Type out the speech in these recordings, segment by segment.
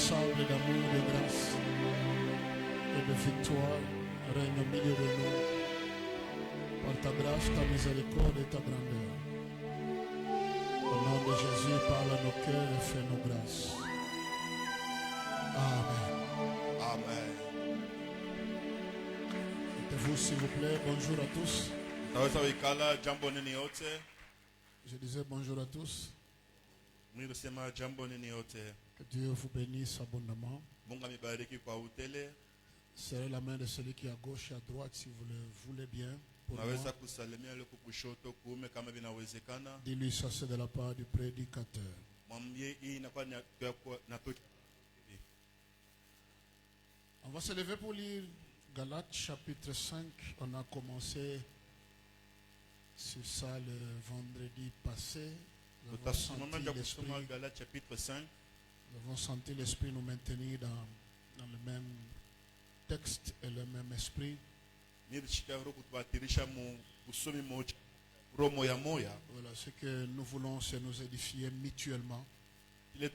intarissable d'amour, de grâce et de victoire règne au milieu de nous. Par ta grâce, ta miséricorde et ta grandeur. Au nom de Jésus, parle à nos cœurs et fais nos grâces. Amen. Amen. Mettez-vous s'il vous plaît. Bonjour à tous. Je disais bonjour à tous. Que Dieu vous bénisse abondamment. Serrez la main de celui qui est à gauche et à droite si vous le voulez bien. Pour moi. Dis-lui ça, c'est de la part du prédicateur. On va se lever pour lire Galates chapitre 5. On a commencé sur ça le vendredi passé. Nous avons senti l'esprit nous maintenir dans le même texte et le même esprit. Voilà, ce que nous voulons, c'est nous édifier mutuellement. Et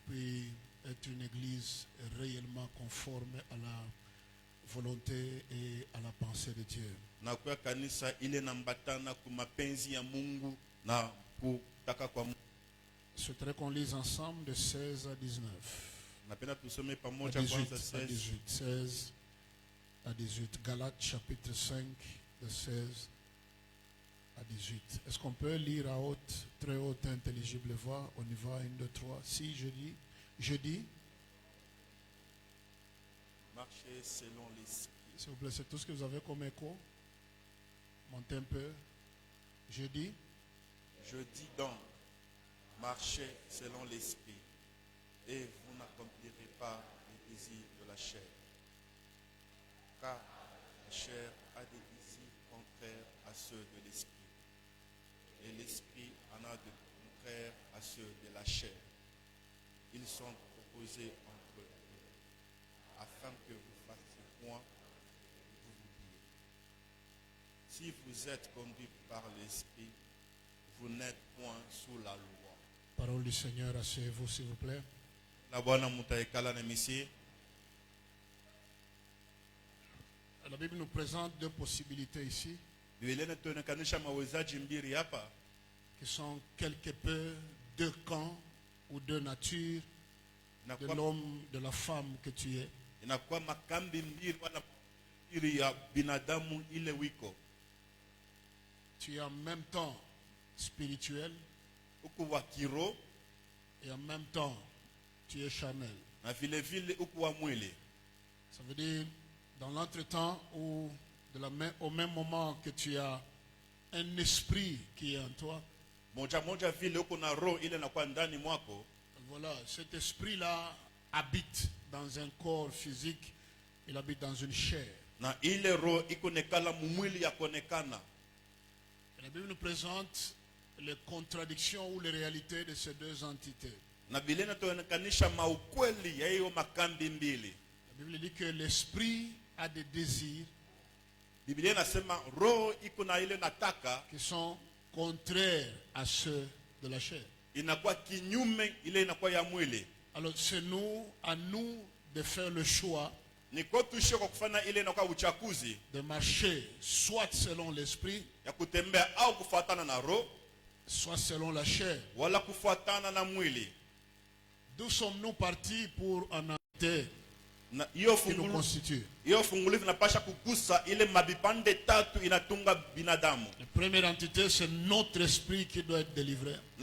puis être une église réellement conforme à la volonté et à la pensée de Dieu. Je souhaiterais qu'on lise ensemble de 16 à 19. À 18, 16 à 18. Galates chapitre 5, de 16 à 18. Est-ce qu'on peut lire à haute, très haute, intelligible voix? On y va, 1, 2, 3. Si je dis. Marchez selon l'esprit. S'il vous plaît, c'est tout ce que vous avez comme écho. Montez un peu. Je dis donc, marchez selon l'esprit, et vous n'accomplirez pas les désirs de la chair. Car la chair a des désirs contraires à ceux de l'esprit, et l'esprit en a de contraires à ceux de la chair. Ils sont opposés entre eux, afin que vous fassiez point vous dire. Si vous êtes conduit par l'esprit, vous n'êtes point sous la loi. Parole du Seigneur, asseyez-vous s'il vous plaît. La Bible nous présente deux possibilités ici, qui sont quelque peu deux camps ou deux natures de l'homme, de la femme que tu es. Tu es en même temps spirituel et en même temps tu es charnel. Ça veut dire dans l'entretemps ou au même moment que tu as un esprit qui est en toi. Voilà, cet esprit-là habite dans un corps physique, il habite dans une chair. Et la Bible nous présente les contradictions ou les réalités de ces deux entités. La Bible dit que l'esprit a des désirs qui sont contraires à ceux de la chair. Alors c'est à nous de faire le choix de marcher soit selon l'esprit, soit selon la chair. D'où sommes-nous partis pour en entrer qui nous constitue? La première entité, c'est notre esprit qui doit être délivré. Et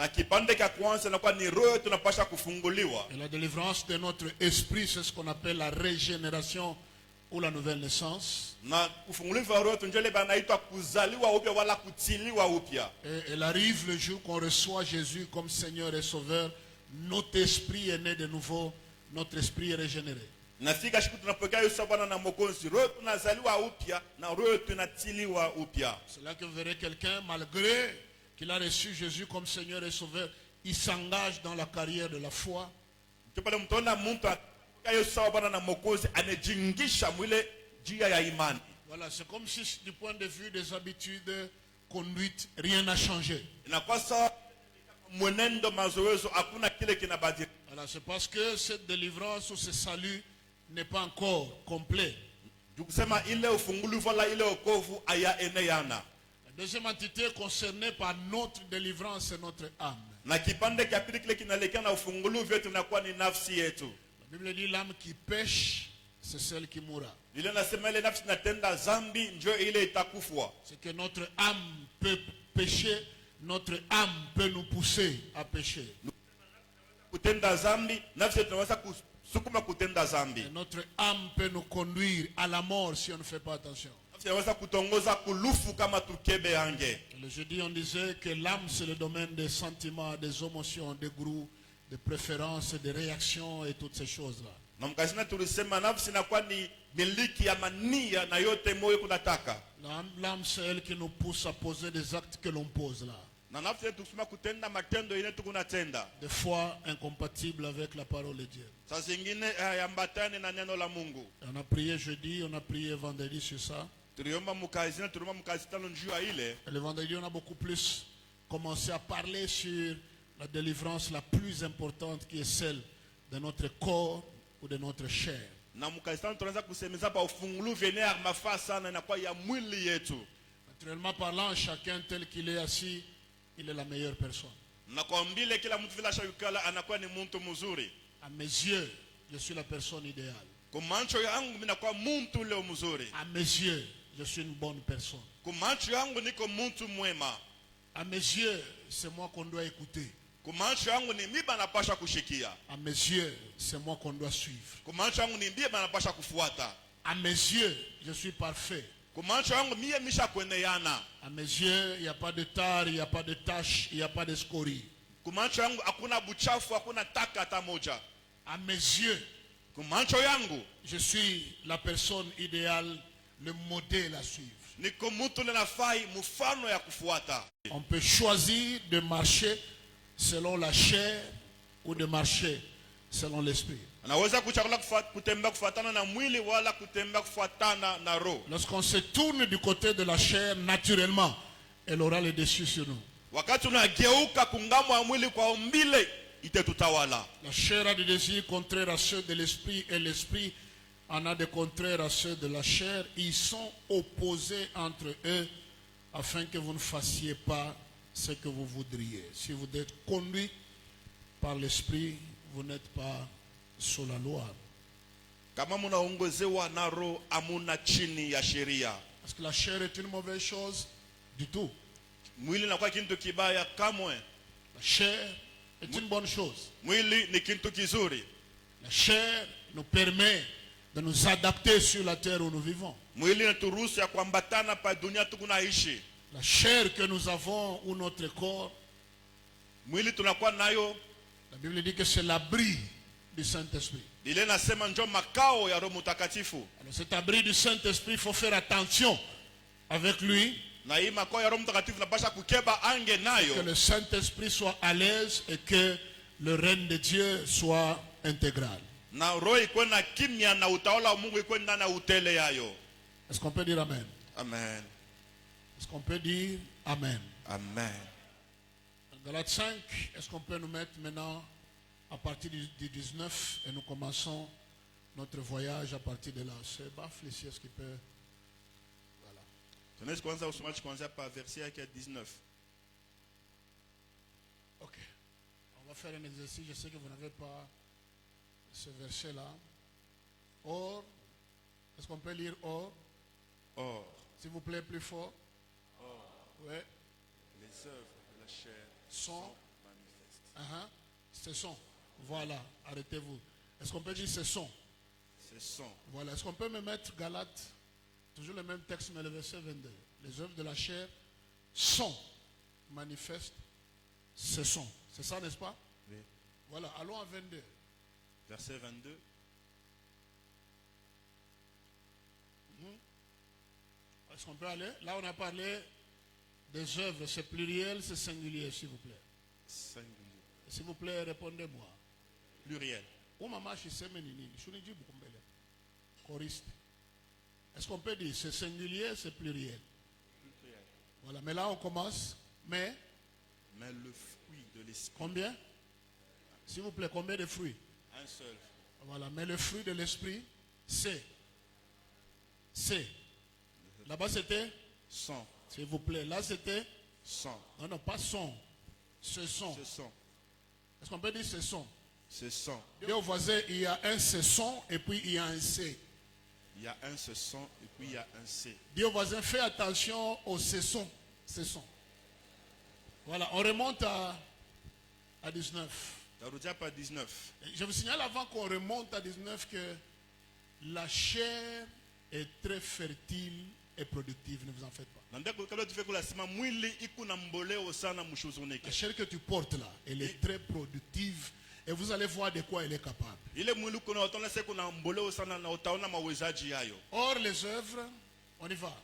la délivrance de notre esprit, c'est ce qu'on appelle la régénération ou la nouvelle naissance. Et elle arrive le jour qu'on reçoit Jésus comme Seigneur et Sauveur. Notre esprit est né de nouveau, notre esprit est régénéré. C'est là que vous verrez quelqu'un, malgré qu'il a reçu Jésus comme Seigneur et Sauveur, il s'engage dans la carrière de la foi. Voilà, c'est comme si du point de vue des habitudes conduite, rien n'a changé. mwenendo mazoezo hakuna kile kinabadilika. Voilà, c'est parce que cette délivrance ou ce salut n'est pas encore complet. Kusema ile ufunguluvu wala ile wokovu aya eneyana. La deuxième entité concernée par notre délivrance c'est notre âme. Na kipande cha pili kile kinalekea na ufunguluvu wetu inakuwa ni nafsi yetu. La Bible dit l'âme qui pêche c'est celle qui mourra. Ile nasema ile nafsi inatenda zambi ndio ile itakufwa. C'est que notre âme peut pécher, notre âme peut nous pousser à pécher. Kutenda zambi, nafsi tunaweza kusukuma kutenda zambi. Et notre âme peut nous conduire à la mort si on ne fait pas attention. Nafsi inaweza kutongoza kulufu kama tukebe yange. Le jeudi on disait que l'âme c'est le domaine des sentiments, des émotions, des goûts, des préférences, des réactions et toutes ces choses-là. Na mkazina tulisema nafsi inakuwa ni miliki ya mania na yote moyo kunataka. L'âme c'est elle qui nous pousse à poser des actes que l'on pose là. Na nafsi tukisema kutenda matendo ile tukunatenda. Des fois incompatibles avec la parole de Dieu. Saa zingine yambatane na neno la Mungu. On a prié jeudi, on a prié vendredi sur ça. Tuliomba mukazina, tuliomba mukazitano njua ile. Et le vendredi on a beaucoup plus commencé à parler sur la délivrance la plus importante qui est celle de notre corps ou de notre chair. Na mukazitano tunaanza kusemeza pa ufungulu venea mafaa sana inakuwa ya mwili yetu. Naturellement parlant, chacun tel qu'il est assis, il est la meilleure personne. Na kwa mbile kila mtu vile ashayukala anakuwa ni mtu mzuri. À mes yeux, je suis la personne idéale. Kwa macho yangu mimi nakuwa mtu leo mzuri. À mes yeux, je suis une bonne personne. Kwa macho yangu niko mtu mwema. À mes yeux, c'est moi qu'on doit écouter. Kwa macho yangu ni mimi banapasha kushikia. À mes yeux, c'est moi qu'on doit suivre. Kwa macho yangu ni mimi banapasha kufuata. À mes yeux, je suis parfait. Kwa macho yangu mimi misha kueneana. À mes yeux, il n'y a pas de tare, il n'y a pas de tache, il n'y a pas de scorie. Kwa macho yangu hakuna buchafu, hakuna taka hata moja. À mes yeux, Kwa macho yangu je suis la personne idéale, le modèle à suivre. niko mtu lenafai mfano ya kufuata. On peut choisir de marcher selon la chair ou de marcher selon l'esprit. Anaweza kuchagua kutembea kufuatana na mwili wala kutembea kufuatana na roho. Lorsqu'on se tourne du côté de la chair, naturellement, elle aura le dessus sur nous. Wakati unageuka kungamo wa mwili kwa umbile itetutawala. La chair a des désirs contraires à ceux de l'esprit et l'esprit en a des contraires à ceux de la chair. Ils sont opposés entre eux afin que vous ne fassiez pas ce que vous voudriez. Si vous êtes conduit par l'esprit, vous n'êtes pas sous la loi. Kama munaongozewa na roho amuna chini ya sheria. Parce que la chair est une mauvaise chose du tout. Mwili nakuwa kintu kibaya kamwe. La chair est une bonne chose. Mwili ni kintu kizuri. La chair nous permet de nous adapter sur la terre où nous vivons. Mwili inaturuhusu ya kuambatana pa dunia tukunaishi. La chair que nous avons ou notre corps, Mwili tunakuwa nayo, la Bible dit que c'est l'abri du Saint-Esprit. ile nasema njo makao ya Roho Mtakatifu. Alors cet abri du Saint-Esprit, il faut faire attention avec lui, Na hii makao ya Roho Mtakatifu napasha kukeba ange que nayo. le Saint-Esprit soit à l'aise et que le règne de Dieu soit intégral. Na roho ikuwe na kimya na utawala wa Mungu ikuwe ndani ya utele yayo. Est-ce qu'on peut dire Amen? Amen. Est-ce qu'on peut dire Amen? Amen. Dans Galates 5, est-ce qu'on peut nous mettre maintenant à partir du 19 et nous commençons notre voyage à partir de là. C'est Bafle ici, est-ce qu'il peut... Voilà. Tunaweza kuanza usomaji kuanzia pa verset yake ya 19. Ok. On va faire un exercice. Je sais que vous n'avez pas ce verset-là. Or, est-ce qu'on peut lire or? Or, S'il vous plaît, plus fort. Oui. les œuvres de la chair Sont. manifestes. Ce sont. Voilà. Arrêtez-vous. Est-ce qu'on peut dire ce sont? Ce sont. Voilà. Est-ce qu'on peut me mettre Galates? Toujours le même texte, mais le verset 22. Les œuvres de la chair sont manifestes. Ce sont. C'est ça, n'est-ce pas? Oui. Voilà. Allons à 22. Verset 22. Est-ce qu'on peut aller? Là, on a parlé des œuvres. C'est pluriel, c'est singulier, s'il vous plaît. Singulier. S'il vous plaît, répondez-moi. Pluriel. Choriste. Est-ce qu'on peut dire c'est singulier, c'est pluriel? Pluriel. Voilà, mais là on commence. Mais Mais le fruit de l'esprit, Combien? S'il vous plaît, combien de fruits? un seul. Voilà, mais le fruit de l'esprit, c'est. Là-bas c'était, 100. s'il vous plaît, là c'était, 100. non, non, pas son. Ce sont. C'est 100. Est-ce qu'on peut dire ce sont? C'est 100. Dis au voisin, il y a un ce sont et puis il y a un C. Il y a un ce 100 et puis il y a un C. Dis au voisin, fais attention au ce sont. Ce sont. Voilà, on remonte à 19. Tarudia pas 19. Je vous signale avant qu'on remonte à 19 que la chair est très fertile et productive, ne vous en faites pas. La chair que tu portes là, elle est très productive et vous allez voir de quoi elle est capable. Or les œuvres, on y va.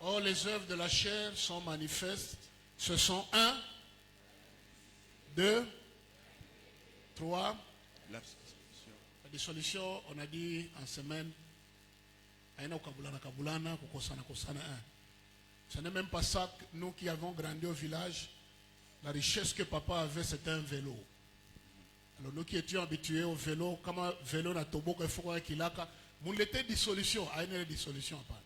Or les œuvres de la chair sont manifestes. Ce sont 1, 2, 3. La dissolution, on a dit en semaine. Ce n'est même pas ça que nous qui avons grandi au village, la richesse que papa avait, c'était un vélo. Alors nous qui étions habitués au vélo, comme un vélo na tobo que faut qu'il a, nous l'étais dissolution, à une dissolution à part.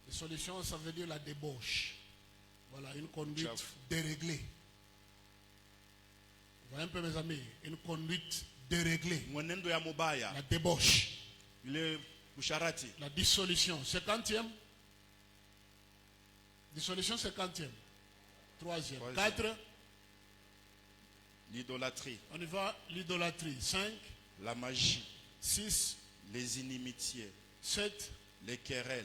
Dissolution, ça veut dire la débauche. Voilà, une conduite déréglée. Vous voyez un peu mes amis, une conduite déréglée. La débauche. La dissolution, 50e. Dissolution 50e. 3e. 4. L'idolâtrie. On y va, l'idolâtrie. 5. La magie. 6. Les inimitiés. 7. Les querelles.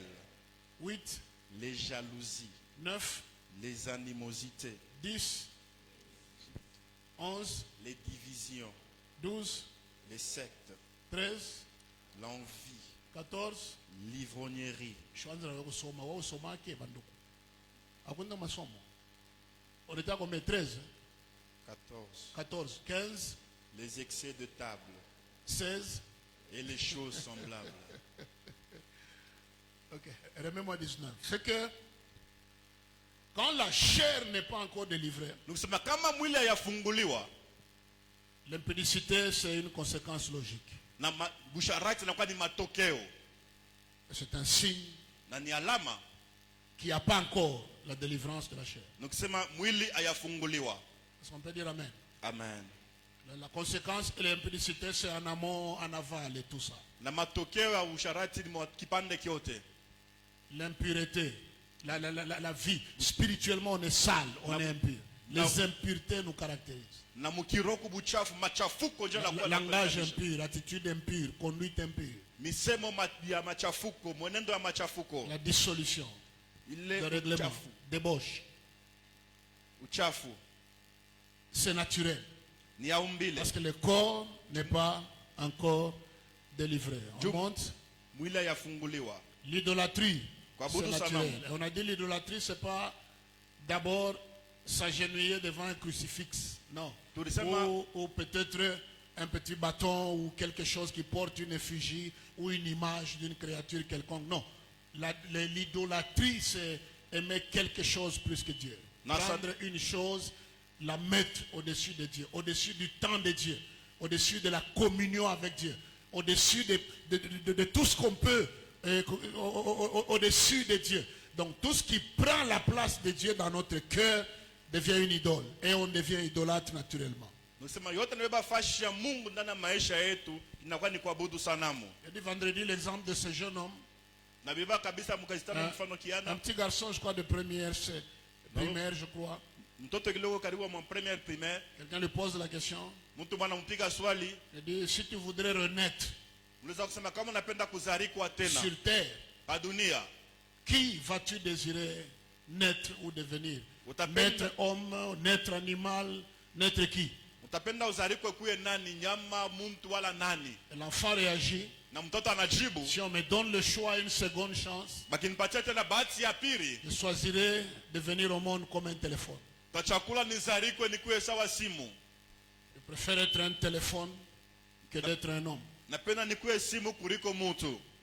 8. Les jalousies. 9. Les animosités. 10. 11. Les divisions. 12. Les sectes. 13. L'envie. 14. L'ivrognerie. On était à combien? 13. 14. 14. 15. Les excès de table. 16. Et les choses semblables. Ok, remets-moi 19. C'est que quand la chair n'est pas encore délivrée, l'impudicité c'est une conséquence logique. C'est un signe qu'il n'y a pas encore la délivrance de la chair. Est-ce qu'on peut dire amen? Amen. La conséquence de l'impudicité c'est en amont, en aval et tout ça. L'impureté, la vie, spirituellement on est sale, on est impur. Les impuretés nous caractérisent. Langage impur, attitude impure, conduite impure. La dissolution, le règlement, débauche. C'est naturel. Parce que le corps n'est pas encore délivré. On monte. L'idolâtrie, c'est naturel. Et on a dit l'idolâtrie, c'est pas d'abord s'agenouiller devant un crucifix. Non. Ou peut-être un petit bâton ou quelque chose qui porte une effigie ou une image d'une créature quelconque. Non. L'idolâtrie, c'est aimer quelque chose plus que Dieu. Prendre une chose, la mettre au-dessus de Dieu, au-dessus du temps de Dieu, au-dessus de la communion avec Dieu, au-dessus de tout ce qu'on peut, au-dessus de Dieu. Donc tout ce qui prend la place de Dieu dans notre cœur devient une idole. Et on devient idolâtre naturellement. J'ai dit vendredi l'exemple de ce jeune homme. Un petit garçon, je crois, de première primaire, je crois. Quelqu'un lui pose la question. Il dit, si tu voudrais renaître sur terre, qui vas-tu désirer naître ou devenir? Naître homme, naître animal, naître qui? Et l'enfant réagit. Si on me donne le choix, une seconde chance, je choisirais de venir au monde comme un téléphone. Je préfère être un téléphone que d'être un homme.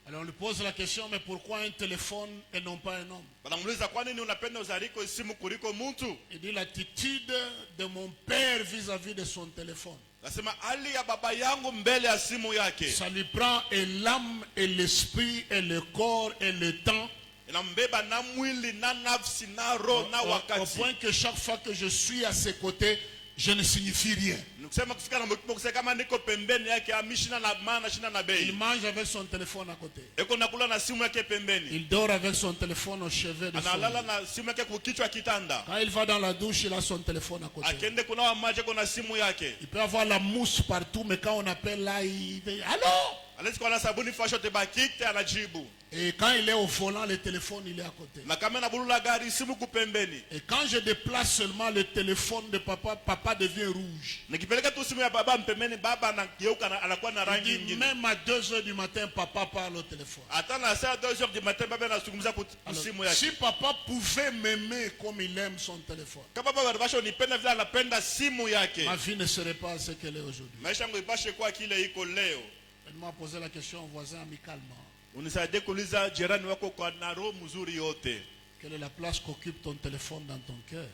Alors on lui pose la question, mais pourquoi un téléphone et non pas un homme? Banamuuliza kwa nini unapenda uzariko simu kuliko mtu? Il dit l'attitude de mon père vis-à-vis de son téléphone. Nasema hali ya baba yangu mbele ya simu yake. Ça lui prend et l'âme et l'esprit et le corps et le temps. Inambeba na mwili na nafsi na roho na Au wakati. point que chaque fois que je suis à ses côtés, je ne signifie rien. Nikusema kufika na mkimo kusema kama niko pembeni yake amishina na maana shina na Il bei. mange avec son téléphone à côté. Eko nakula na simu yake pembeni. Il dort avec son téléphone au chevet de son Analala lit. na simu yake kukichwa kitanda. Quand il va dans la douche, il a son téléphone à côté. Akende kunawa maji kuna simu yake. Il peut avoir la mousse partout, mais quand on appelle là, il dit allô? Alezi kwa na sabuni fasho te bakite anajibu. Et quand il est au volant, le téléphone, il est à côté. Na kama na bulula gari simu kupembeni. Et quand je déplace seulement le téléphone de papa, papa devient rouge. Nikipeleka tu simu ya baba mpembeni, baba anageuka anakuwa na Il rangi dit, nyingine. même à 2 h du matin, papa parle au téléphone. Hata na saa 2 h du matin baba anazungumza Alors, kusimu yake. si papa pouvait m'aimer comme il aime son téléphone, Kama baba anabasha unipenda vile anapenda simu yake. ma vie ne serait pas ce qu'elle est aujourd'hui. Maisha yangu ibashe kwa kile iko leo. Elle m'a posé la question au voisin amicalement. Unisaidie kuuliza jirani wako kwa na roho mzuri yote. Quelle est la place qu'occupe ton téléphone dans ton cœur?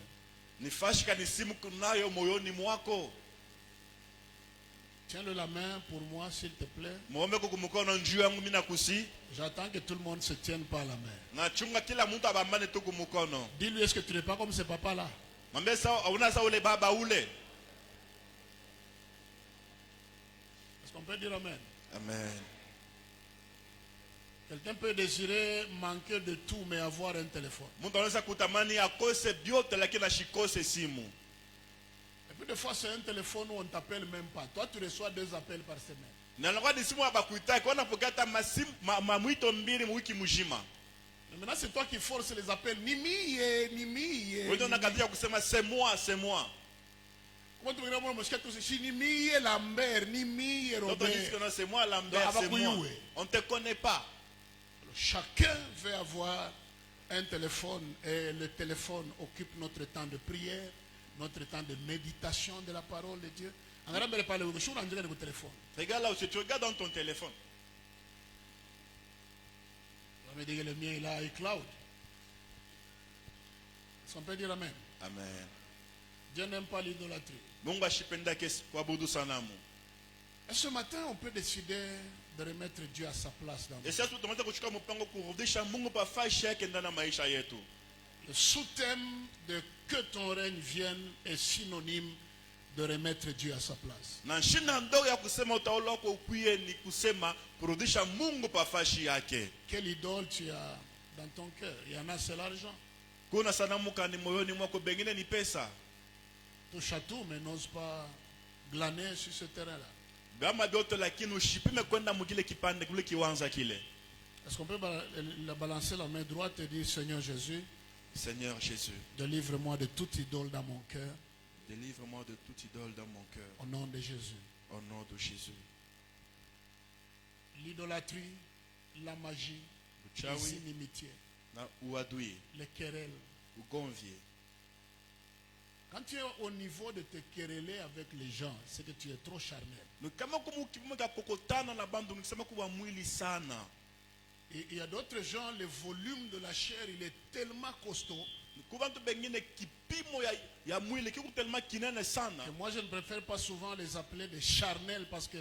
Nifashika ni simu kunayo moyoni mwako. Tiens-le la main pour moi, s'il te plaît. Muombe kumkono njuu yangu mimi nakusi. J'attends que tout le monde se tienne par la main. Na chunga kila mtu abambane tu kumkono. Dis-lui, est-ce que tu n'es pas comme ce papa-là? Mwambie sawa hauna sawa ule baba ule. Est-ce qu'on peut dire amen? Amen. Quelqu'un peut désirer manquer de tout, mais avoir un téléphone. Mtu anaweza kutamani akose vyote lakini ashikose simu. Et puis des fois, c'est un téléphone où on ne t'appelle même pas. Toi, tu reçois 2 appels par semaine. Na nakuwa ni simu abakuitaki wanapokea hata mamwito mbili wiki mzima. Mais maintenant, c'est toi qui forces les appels. Nimiye, nimiye. Wewe unakatia kusema c'est moi, c'est moi. Comment tu regardes mon mosquée tout ceci? Nimiye Lambert, nimiye D'autres disent que Robert. non, c'est moi Lambert, c'est moi. On ne te connaît pas. Chacun veut avoir un téléphone et le téléphone occupe notre temps de prière, notre temps de méditation de la parole de Dieu. Regarde le téléphone. Regarde là où tu regardes dans ton téléphone. On va me dire que le mien il a iCloud. Est-ce qu'on peut dire amen? Amen. Dieu n'aime pas l'idolâtrie. Mungu ashipenda kesi kuabudu sanamu. Et ce matin, on peut décider de remettre Dieu à sa place dans Et sasa tutamata kuchukua mpango kurudisha Mungu pa fashi yake ndani ya maisha yetu. le sous-thème de que ton règne vienne est synonyme de remettre Dieu à sa place. Na shina ndogo ya kusema utawala wako ukwie ni kusema kurudisha Mungu pa fashi yake. Quelle idole tu as dans ton cœur? Il y en a, c'est l'argent. Kuna sanamu kani moyoni mwako bengine ni pesa. Touche à tout, mais n'ose pas glaner sur ce terrain-là. Bama biote lakini ushipime kwenda mukile kipande kule kiwanza kile. Est-ce qu'on peut balancer la main droite et dire, Seigneur Jésus, Seigneur Jésus, délivre-moi de toute idole dans mon cœur, délivre-moi de toute idole dans mon cœur. au nom de Jésus. Au nom de Jésus. L'idolâtrie, la magie, les Uchawi inimitiés, na uadui, les querelles. ugomvi. Quand tu es au niveau de te quereller avec les gens, c'est que tu es trop charnel. Kama kumukimika pokotana na bandu nikisema kuwa mwili sana. Et il y a d'autres gens, le volume de la chair, il est tellement costaud Kubantu bengine kipimo ya mwili kiku tellement kinene sana. que moi je ne préfère pas souvent les appeler des charnels parce que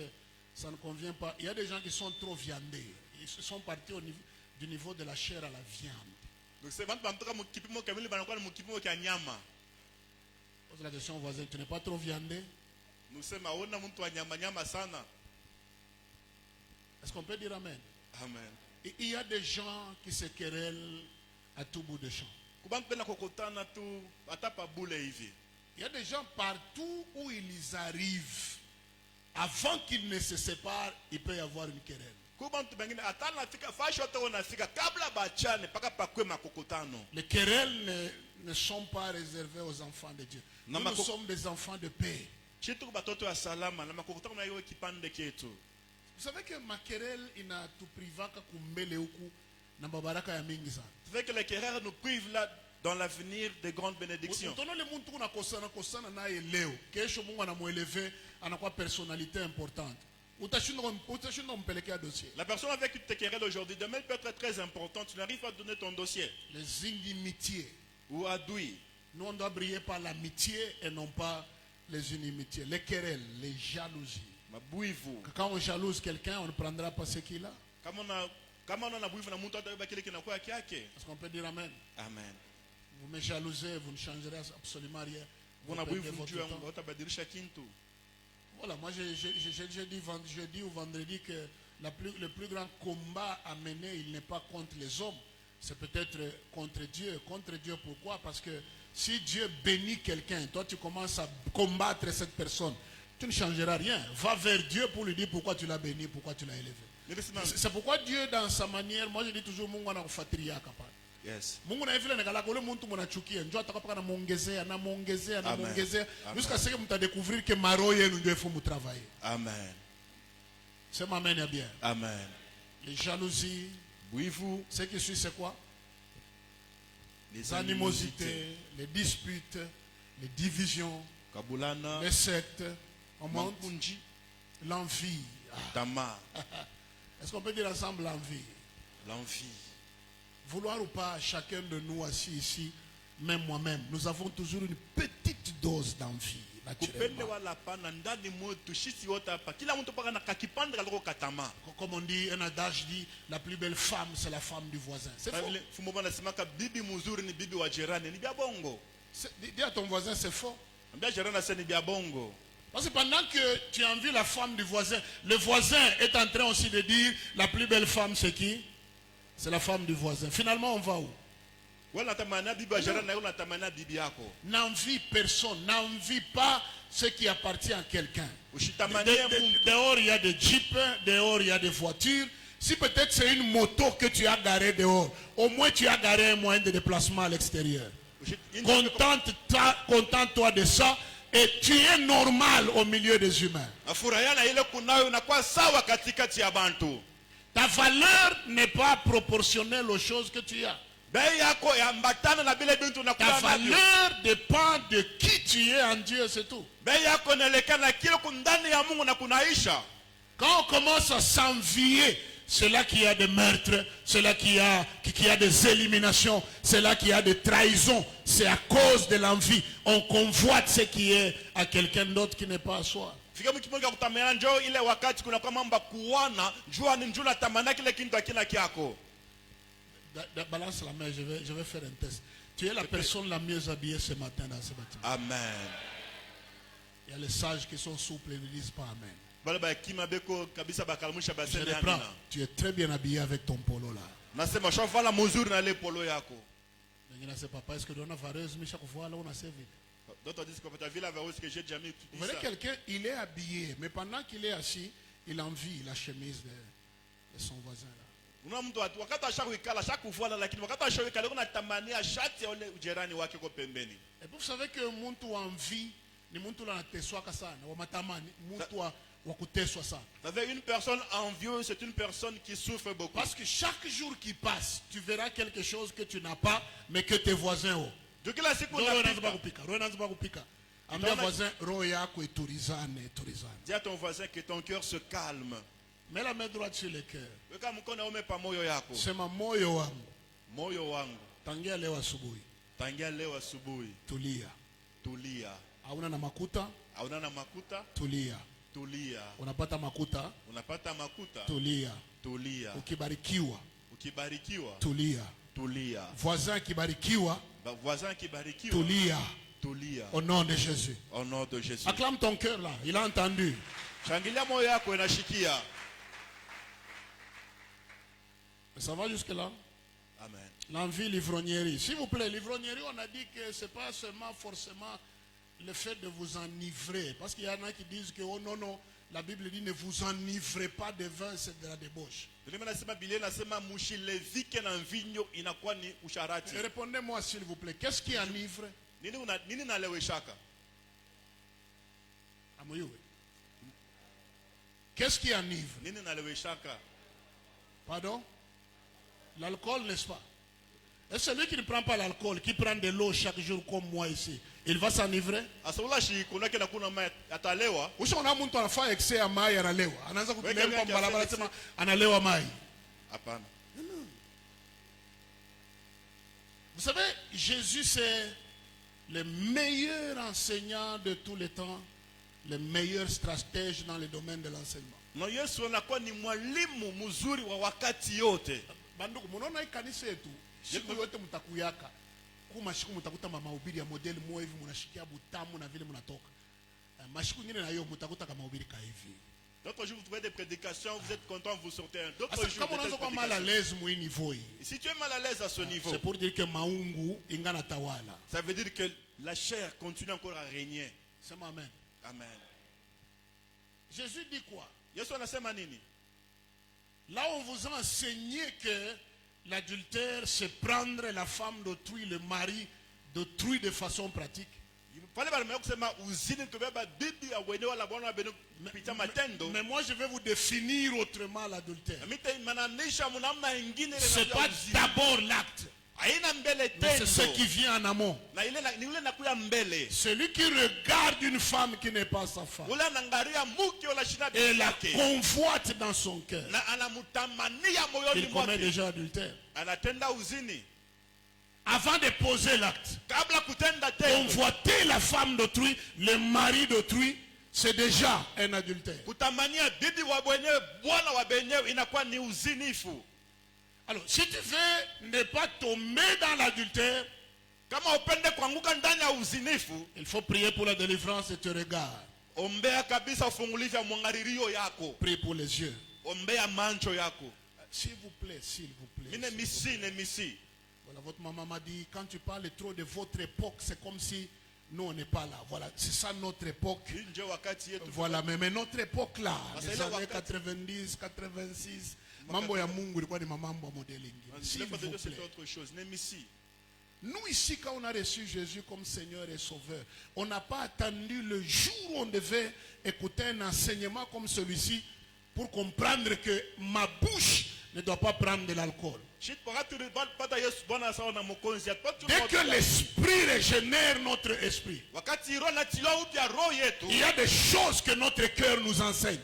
ça ne convient pas. Il y a des gens qui sont trop viandés. Ils se sont partis du niveau de la chair à la viande. Donc c'est bantu bamtoka mukipimo kamili banakuwa ni mukipimo kya nyama. Pose la question au voisin, tu n'es pas trop viandé? Nous sommes à ona mtu wa nyama nyama sana. Est-ce qu'on peut dire amen? Amen. Et il y a des gens qui se querellent à tout bout de champ. Kubantu bena kokotana tu atapa bule hivi. Il y a des gens partout où ils arrivent, avant qu'ils ne se séparent, il peut y avoir une querelle. Kubantu bengine atana fika fashi wote wanafika kabla bachane paka pakwe makokotano. Les querelles ne sont pas réservées aux enfants de Dieu. Nous sommes des enfants de paix. Chitu batoto ya salama na makokotano na hiyo kipande ketu. Vous savez que ma querelle ina tuprivaka kumbele huku na babaraka ya mingi sana. Tu veux que les querelles nous privent là dans l'avenir de grandes bénédictions. Utono le muntu unakosana naye leo. Kesho Mungu anamueleve anakuwa personnalité importante. La personne avec qui tu te querelles aujourd'hui, demain elle peut être très importante. Tu n'arrives pas à donner ton dossier. Les inimitiés. Ou à douille. Nous, on doit briller par l'amitié et non pas les inimitiés. Les querelles, les jalousies. Quand on jalouse quelqu'un, on ne prendra pas ce qu'il a. Est-ce qu'on peut dire Amen? Amen. Vous me jalousez, vous ne changerez absolument rien. Vous perdez votre temps. Voilà, moi j'ai dit jeudi ou vendredi que le plus grand combat à mener, il n'est pas contre les hommes. C'est peut-être contre Dieu. Contre Dieu, pourquoi? Parce que si Dieu bénit quelqu'un, toi tu commences à combattre cette personne, tu ne changeras rien. Va vers Dieu pour lui dire pourquoi tu l'as béni, pourquoi tu l'as élevé. C'est pourquoi Dieu, dans sa manière, moi je dis toujours, Mungu anakufuatilia kapana. Yes. Mungu na vile nakalaka ule muntu mnachukia, njoo atakapaka na muongezea jusqu'à ce que mta découvrir que maro yenu ndio il faut mu travailler. Amen. C'est amen ya bien. Amen. Les jalousies, Bouivou. ce qui suit c'est quoi? Les animosités, les disputes, les divisions, Kabulana, les sectes, on monte, l'envie. Tama. Est-ce qu'on peut dire ensemble l'envie? L'envie. Vouloir ou pas, chacun de nous assis ici, même moi-même, nous avons toujours une petite dose d'envie. Comme on dit, un adage dit, la plus belle femme, c'est la femme du voisin. C'est faux. Dis à ton voisin, c'est faux. Parce que pendant que tu envies la femme du voisin, le voisin est en train aussi de dire, la plus belle femme, c'est qui? C'est la femme du voisin. Finalement, on va où? N'envie personne, n'envie pas ce qui appartient à quelqu'un. Dehors, il y a des jeeps, dehors, il y a des voitures. Si peut-être c'est une moto que tu as garée dehors, au moins tu as garé un moyen de déplacement à l'extérieur. Contente-toi de ça et tu es normal au milieu des humains. Ta valeur n'est pas proportionnelle aux choses que tu as. Ta valeur dépend de qui tu es en Dieu, c'est tout. Quand on commence à s'envier, c'est là qu'il y a des meurtres, c'est là qu'il y a des éliminations, c'est là qu'il y a des trahisons. C'est à cause de l'envie. On convoite ce qui est à quelqu'un d'autre qui n'est pas à soi. Balance la main, je vais faire un test. Tu es la personne la mieux habillée ce matin dans ce bâtiment. Amen. Il y a les sages qui sont souples et ne disent pas Amen. Je reprends. Tu es très bien habillé avec ton polo là. Papa, est-ce que tu as vareuse, d'autres disent que tu as vu la vareuse que j'ai déjà mis. Vous voyez quelqu'un, il est habillé, mais pendant qu'il est assis, il envie la chemise de son voisin là. Et vous savez que muntu envie, ni muntu la teswa kasana, wa matamani, muntu wa kuteswa sana. Vous savez, une personne envieuse, c'est une personne qui souffre beaucoup. Parce que chaque jour qui passe, tu verras quelque chose que tu n'as pas, mais que tes voisins ont. Dis à ton voisin que ton cœur se calme. Mets la main droite sur le cœur. Sema moyo wangu. Moyo wangu. Tangia leo asubuhi. Tangia leo asubuhi. Tulia. Tulia. Hauna na makuta? Hauna na makuta? Tulia. Tulia. Unapata makuta? Unapata makuta? Tulia. Tulia. Ukibarikiwa? Ukibarikiwa? Tulia. Tulia. Voisin kibarikiwa? Voisin kibarikiwa? Tulia. Tulia. Au nom de Jésus. Au nom de Jésus. Acclame ton cœur là, il a entendu. Shangilia moyo yako inashikia. Ça va jusque là? Amen. L'envie, l'ivrognerie. S'il vous plaît, l'ivrognerie, on a dit que ce n'est pas seulement forcément le fait de vous enivrer. Parce qu'il y en a qui disent que, oh non, non, la Bible dit ne vous enivrez pas de vin, c'est de la débauche. Répondez-moi s'il vous plaît, qu'est-ce qui enivre? Qu'est-ce qui enivre? Pardon? L'alcool, n'est-ce pas? Et celui qui ne prend pas l'alcool, qui prend de l'eau chaque jour comme moi ici, il va s'enivrer. Ushaona mtu anafanya excès ya mai analewa. Anaanza kukimbia kwa barabara sema analewa mai. Hapana. Vous savez, Jésus c'est le meilleur enseignant de tous les temps, le meilleur stratège dans le domaine de l'enseignement. Na Yesu anakuwa ni mwalimu mzuri wa wakati yote. Bandugu, munaona hii kanisa yetu, siku yote mtakuyaka. Kuma siku mtakuta mahubiri ya modeli moja hivi mnashikia butamu na vile mnatoka. Mashiku nyingine na hiyo mtakuta kama mahubiri ka hivi. D'autres jours vous trouvez des prédications, vous êtes content, vous sortez un. D'autres jours comme on est mal à l'aise mu niveau. Si tu es mal à l'aise à ce niveau, c'est pour dire que maungu ingana tawala. Ça veut dire que la chair continue encore à régner. C'est amen. Amen. Jésus dit quoi? Yesu anasema nini? Là on vous a enseigné que l'adultère c'est prendre la femme d'autrui, le mari d'autrui de façon pratique. Mais moi je vais vous définir autrement l'adultère. C'est pas d'abord l'acte, mais c'est ce qui vient en amont. Celui qui regarde une femme qui n'est pas sa femme et la convoite dans son cœur, il commet déjà adultère. Avant de poser l'acte, convoiter la femme d'autrui, le mari d'autrui, c'est déjà un adultère. Alors, si tu veux ne pas tomber dans l'adultère, il faut prier pour la délivrance de tes regards. Priez pour les yeux. S'il vous plaît, s'il vous plaît. Voilà, votre maman m'a dit, quand tu parles trop de votre époque, c'est comme si nous on n'est pas là. Voilà, c'est ça notre époque. Voilà, mais notre époque là, les années 90, 86, mambo ya Mungu ilikuwa ni mambo ya modèle ingine. S'il vous plaît. Nous ici, quand on a reçu Jésus comme Seigneur et Sauveur, on n'a pas attendu le jour où on devait écouter un enseignement comme celui-ci pour comprendre que ma bouche ne doit pas prendre de l'alcool. Dès que l'esprit régénère notre esprit, il y a des choses que notre cœur nous enseigne.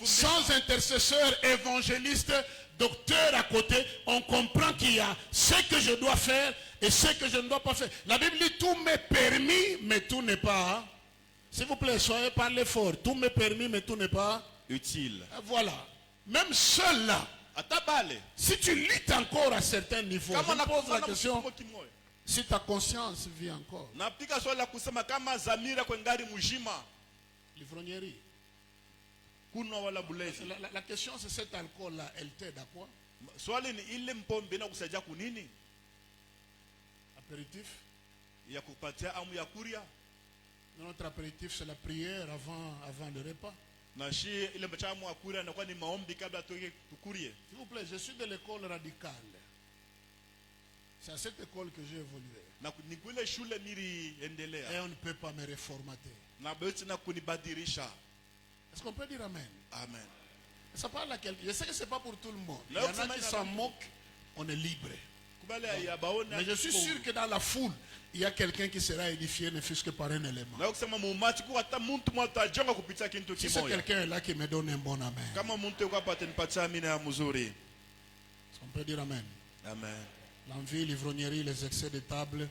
Sans intercesseur, évangéliste, docteur à côté, on comprend qu'il y a ce que je dois faire et ce que je ne dois pas faire. La Bible dit tout m'est permis, mais tout n'est pas. S'il vous plaît, soyez parlez fort. Tout m'est permis, mais tout n'est pas utile. Voilà. Même seul là, si tu luttes encore à certains niveaux, je me pose la question, si ta conscience vit encore. L'ivrognerie. La question c'est cet alcool là, elle t'aide à quoi? Apéritif. Notre apéritif c'est la prière avant le repas. S'il vous plaît, je suis de l'école radicale. C'est à cette école que j'ai évolué. Et on ne peut pas me réformater. Est-ce qu'on peut dire amen? Amen. Ça parle à quelqu'un. Je sais que ce n'est pas pour tout le monde. Il y en a qui s'en moquent, on est libre. Mais je suis sûr que dans la foule, il y a quelqu'un qui sera édifié, ne fût-ce que par un élément. Si c'est quelqu'un là qui me donne un bon amen. Est-ce qu'on peut dire amen? Amen. L'envie, l'ivrognerie, les excès de table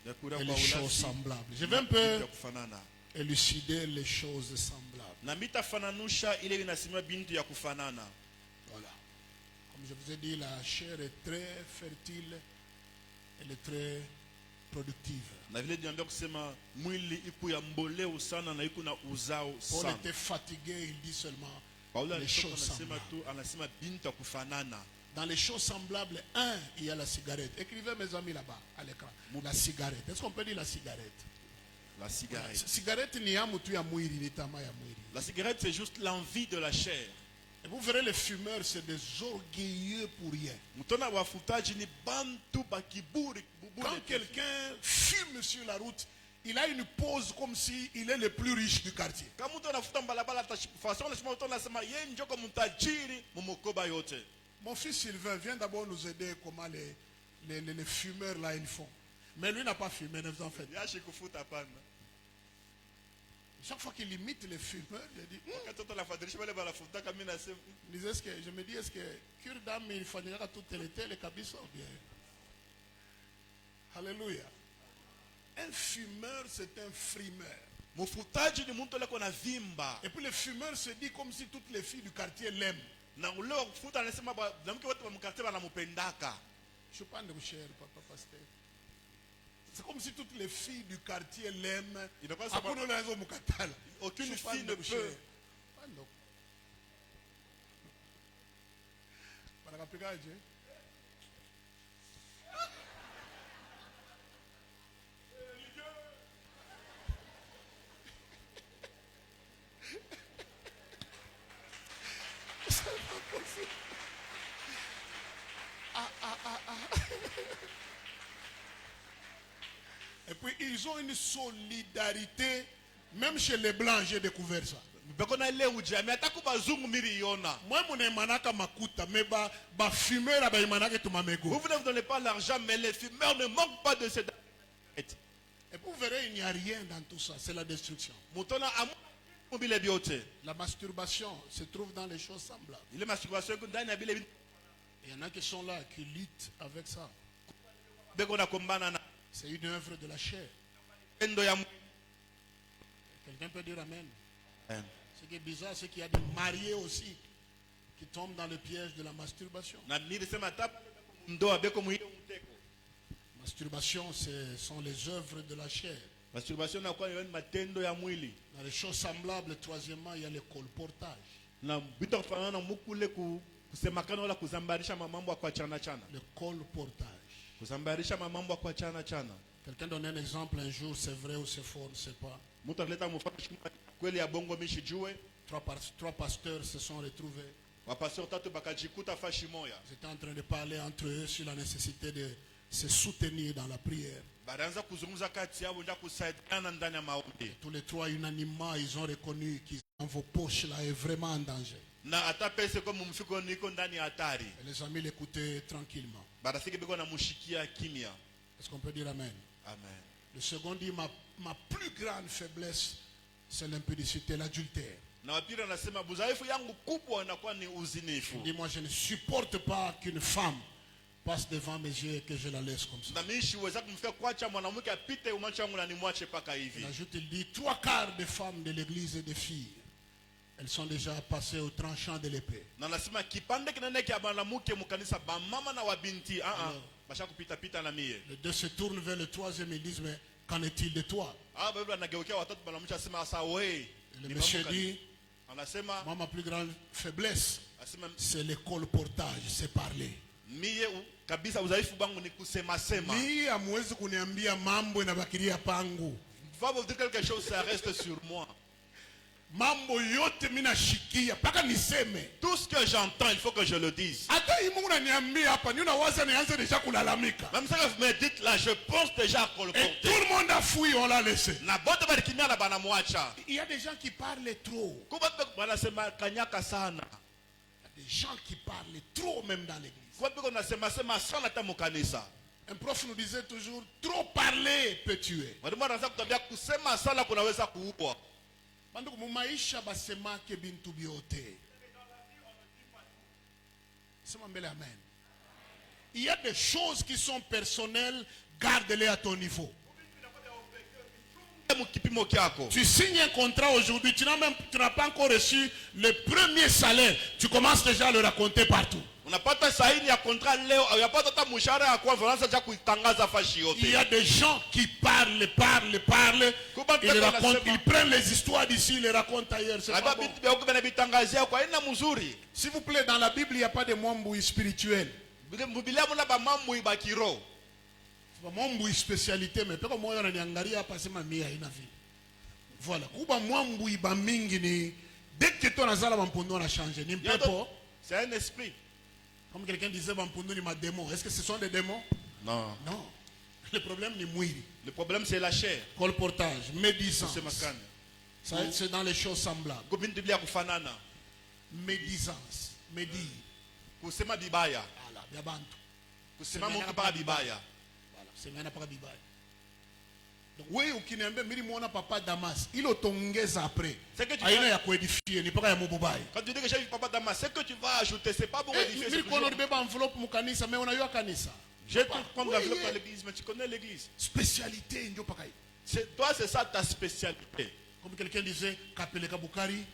et les choses semblables. Je vais un peu élucider les choses semblables. Voilà. Comme je vous ai dit, la chair est très fertile, elle est très productive. Paul était fatigué, il dit seulement les choses semblables. Dans les choses semblables, il y a la cigarette. Écrivez mes amis là-bas, à l'écran. La cigarette. Est-ce qu'on peut dire la cigarette? La cigarette. La cigarette, c'est juste l'envie de la chair. Et vous verrez les fumeurs, c'est des orgueilleux pour rien. Quand quelqu'un fume sur la route, il a une pose comme si il est le plus riche du quartier. Mon fils Sylvain vient d'abord nous aider comment les fumeurs là ils font. Mais lui n'a pas fumé, ne vous en faites. Chaque fois qu'il imite les fumeurs, il dit, je me dis, est-ce que cure d'âme il faut dire à tout l'été les cabisses bien. Alléluia. Un fumeur, c'est un frimeur. Et puis le fumeur se dit comme si toutes les filles du quartier l'aiment. Je ne suis pas de cher, papa pasteur. C'est comme si toutes les filles du quartier l'aiment. Aucune fille ne peut. Et puis ils ont une solidarité, même chez les blancs, j'ai découvert ça. Moi, mon manaka makuta, mais ba fumeur là, manaka tu mamego. Vous ne donnez pas l'argent, mais les fumeurs ne manquent pas de cette. Et puis vous verrez, il n'y a rien dans tout ça, c'est la destruction. La masturbation se trouve dans les choses semblables. Il y en a qui sont là, qui luttent avec ça. C'est une œuvre de la chair. Quelqu'un peut dire amen. Ce qui est bizarre, c'est qu'il y a des mariés aussi qui tombent dans le piège de la masturbation. Masturbation, ce sont les œuvres de la chair. Dans les choses semblables, troisièmement, il y a le colportage. Le colportage. Quelqu'un donne un exemple un jour, c'est vrai ou c'est faux, on ne sait pas. Trois pasteurs se sont retrouvés. Ils étaient en train de parler entre eux sur la nécessité de se soutenir dans la prière. Et tous les trois unanimement, ils ont reconnu qu'ils dans vos poches là est vraiment en danger. Et les amis l'écoutaient tranquillement. Est-ce qu'on peut dire amen? Amen. Le second dit ma plus grande faiblesse, c'est l'impudicité, l'adultère. Il dit moi je ne supporte pas qu'une femme passe devant mes yeux et que je la laisse comme ça. Il ajoute, il dit 3/4 des femmes de l'église et des filles, elles sont déjà passées au tranchant de l'épée. Les deux se tournent vers le troisième et disent mais qu'en est-il de toi? Et le monsieur dit moi ma plus grande faiblesse c'est le colportage, c'est parler. Mie amwezi kuniambia mambo inabakiria pangu. Quelque chose, ça reste sur moi. Mambo yote mina shikia paka niseme. Tout ce que j'entends, il faut que je le dise. Hata imungu naniambia hapa ni unawaza nianze deja kulalamika. Même ça que vous me dites là, je pense déjà à colporter. Et tout le monde a fui, on l'a laissé. Il y a des gens qui parlent trop. Il y a des gens qui parlent trop même dans l'église. Un prof nous disait toujours, trop parler peut tuer. Il y a des choses qui sont personnelles, garde-les à ton niveau. Tu signes un contrat aujourd'hui, tu n'as pas encore reçu le premier salaire. Tu commences déjà à le raconter partout. Il y a des gens qui parlent. Ils prennent les histoires d'ici, ils les racontent ailleurs. C'est pas bon. S'il vous plaît, dans la Bible, il n'y a pas de mwamboui spirituel. Mwamboui spécialité, mais pas comme moi, on a passé ma mia ina vie. Voilà. Kuba mwamboui ba mingi ni dès que toi nazala bampondo on a changé. C'est un esprit. Comme quelqu'un disait bampondo ni ma démon. Est-ce que ce sont des démons? Non. Non. Le problème ni mouiri. Le problème c'est la chair. Colportage, médisance. C'est dans les choses semblables. Médisance, médire. kusema bibaya. Voilà, bya bantu. Kusema mtu para bibaya. Voilà, semena para bibaya. Donc wewe ukiniambia mimi muona papa Damas, ilo tongeza après. Aina ya kuedifier ni paka ya mububai. Quand tu dis que j'ai vu papa Damas, c'est que tu vas ajouter, c'est pas pour édifier. Mimi kono libeba enveloppe mu kanisa, mais unajua kanisa. Je peux prendre l'enveloppe à l'église, mais tu connais l'église. Spécialité ndio paka. Toi c'est ça ta spécialité. Comme quelqu'un disait Kapeleka Bukari,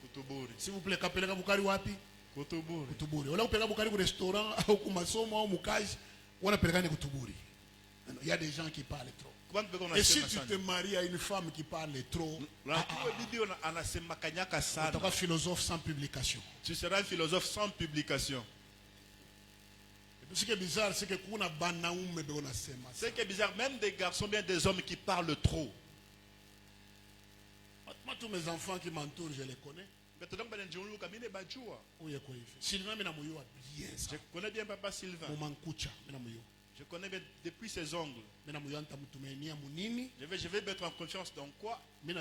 Kutuburi. S'il vous plaît, Kapeleka Bukari wapi? Kutuburi. Kutuburi. Wala upeleka Bukari au restaurant au kumasomo au mukazi, wana peleka ni Kutuburi. Il y a des gens qui parlent trop. Et si tu te maries à une femme qui parle trop, tu seras philosophe sans publication. Tu seras un philosophe sans publication. Ce qui est bizarre, c'est que ce qui est bizarre, même des garçons, bien des hommes qui parlent trop. Moi, tous mes enfants qui m'entourent, je les connais. Je connais bien papa Sylvain. Je connais bien depuis ses ongles. Je vais mettre en confiance dans quoi? Je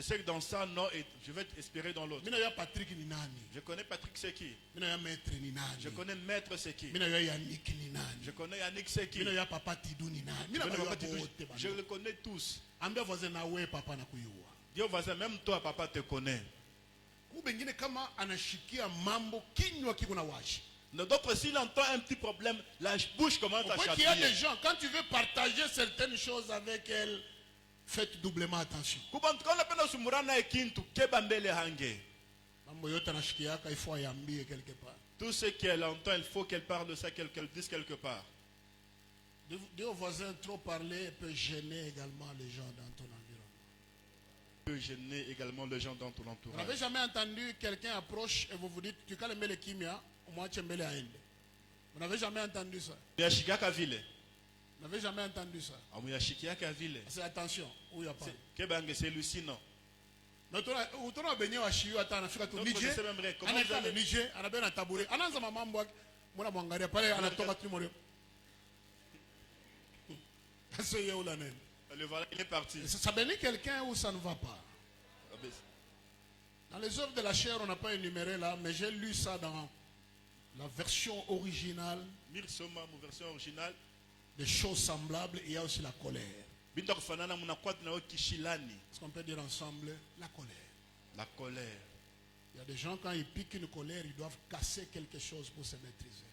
sais que dans ça, non, et je vais espérer dans l'autre. Je connais Patrick c'est qui? Je connais Maître c'est qui? Je connais Yannick c'est qui? Je le connais tous. Dieu voisin, même toi papa te connaît. D'autres, s'il entend un petit problème, la bouche commence à chatouiller. Il y a des gens, quand tu veux partager certaines choses avec elles, faites doublement attention. Tout ce qu'elle entend, il faut qu'elle parle de ça, qu'elle dise quelque part. Dieu au voisin, trop parler peut gêner également les gens dans ton environnement. Peut gêner également les gens dans ton entourage. Vous n'avez jamais entendu quelqu'un approche et vous vous dites, tu calmes le kimia. Vous n'avez jamais entendu ça? Vous n'avez jamais entendu ça? C'est attention, où il n'y a pas. C'est hallucinant. Le voilà, il est parti. Ça bénit quelqu'un ou ça ne va pas? Dans les œuvres de la chair, on n'a pas énuméré là, mais j'ai lu ça dans la version originale. Des choses semblables, il y a aussi la colère. Est-ce qu'on peut dire ensemble la colère? La colère. Il y a des gens, quand ils piquent une colère, ils doivent casser quelque chose pour se maîtriser.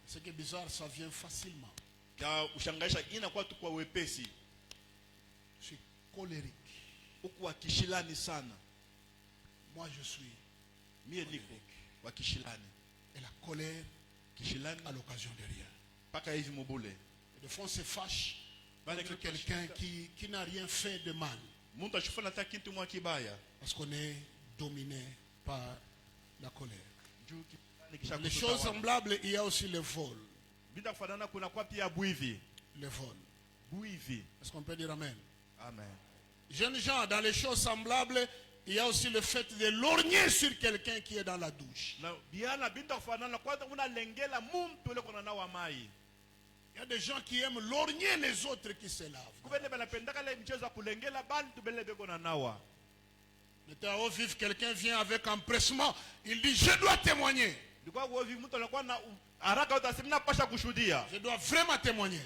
Ce qui est bizarre, ça vient facilement. Je suis colérique. Moi je suis colérique. Et la colère à l'occasion de rien. Et de fond se fâche contre quelqu'un qui n'a rien fait de mal. Parce qu'on est dominé par la colère. Les choses semblables, il y a aussi le vol. Le vol. Est-ce qu'on peut dire amen? Amen. Jeunes gens, dans les choses semblables, il y a aussi le fait de lorgner sur quelqu'un qui est dans la douche. Il y a des gens qui aiment lorgner les autres qui se lavent. Maintenant, au vif, quelqu'un vient avec empressement. Il dit, je dois témoigner. Je dois vraiment témoigner.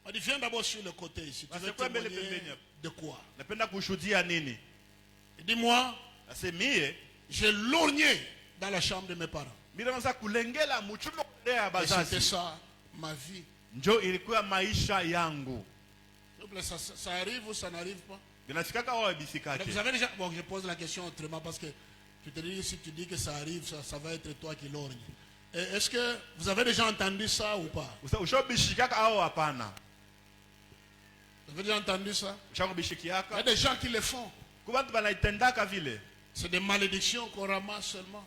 On dit, viens d'abord sur le côté ici. Tu veux témoigner de quoi? Dis-moi, j'ai lorgné dans la chambre de mes parents. Et c'était ça, ma vie. Ça arrive ou ça n'arrive pas? Vous avez déjà... Bon, je pose la question autrement parce que tu te dis, si tu dis que ça arrive, ça va être toi qui lorgne. Est-ce que vous avez déjà entendu ça ou pas? Vous avez déjà entendu ça? Il y a des gens qui le font. C'est des malédictions qu'on ramasse seulement.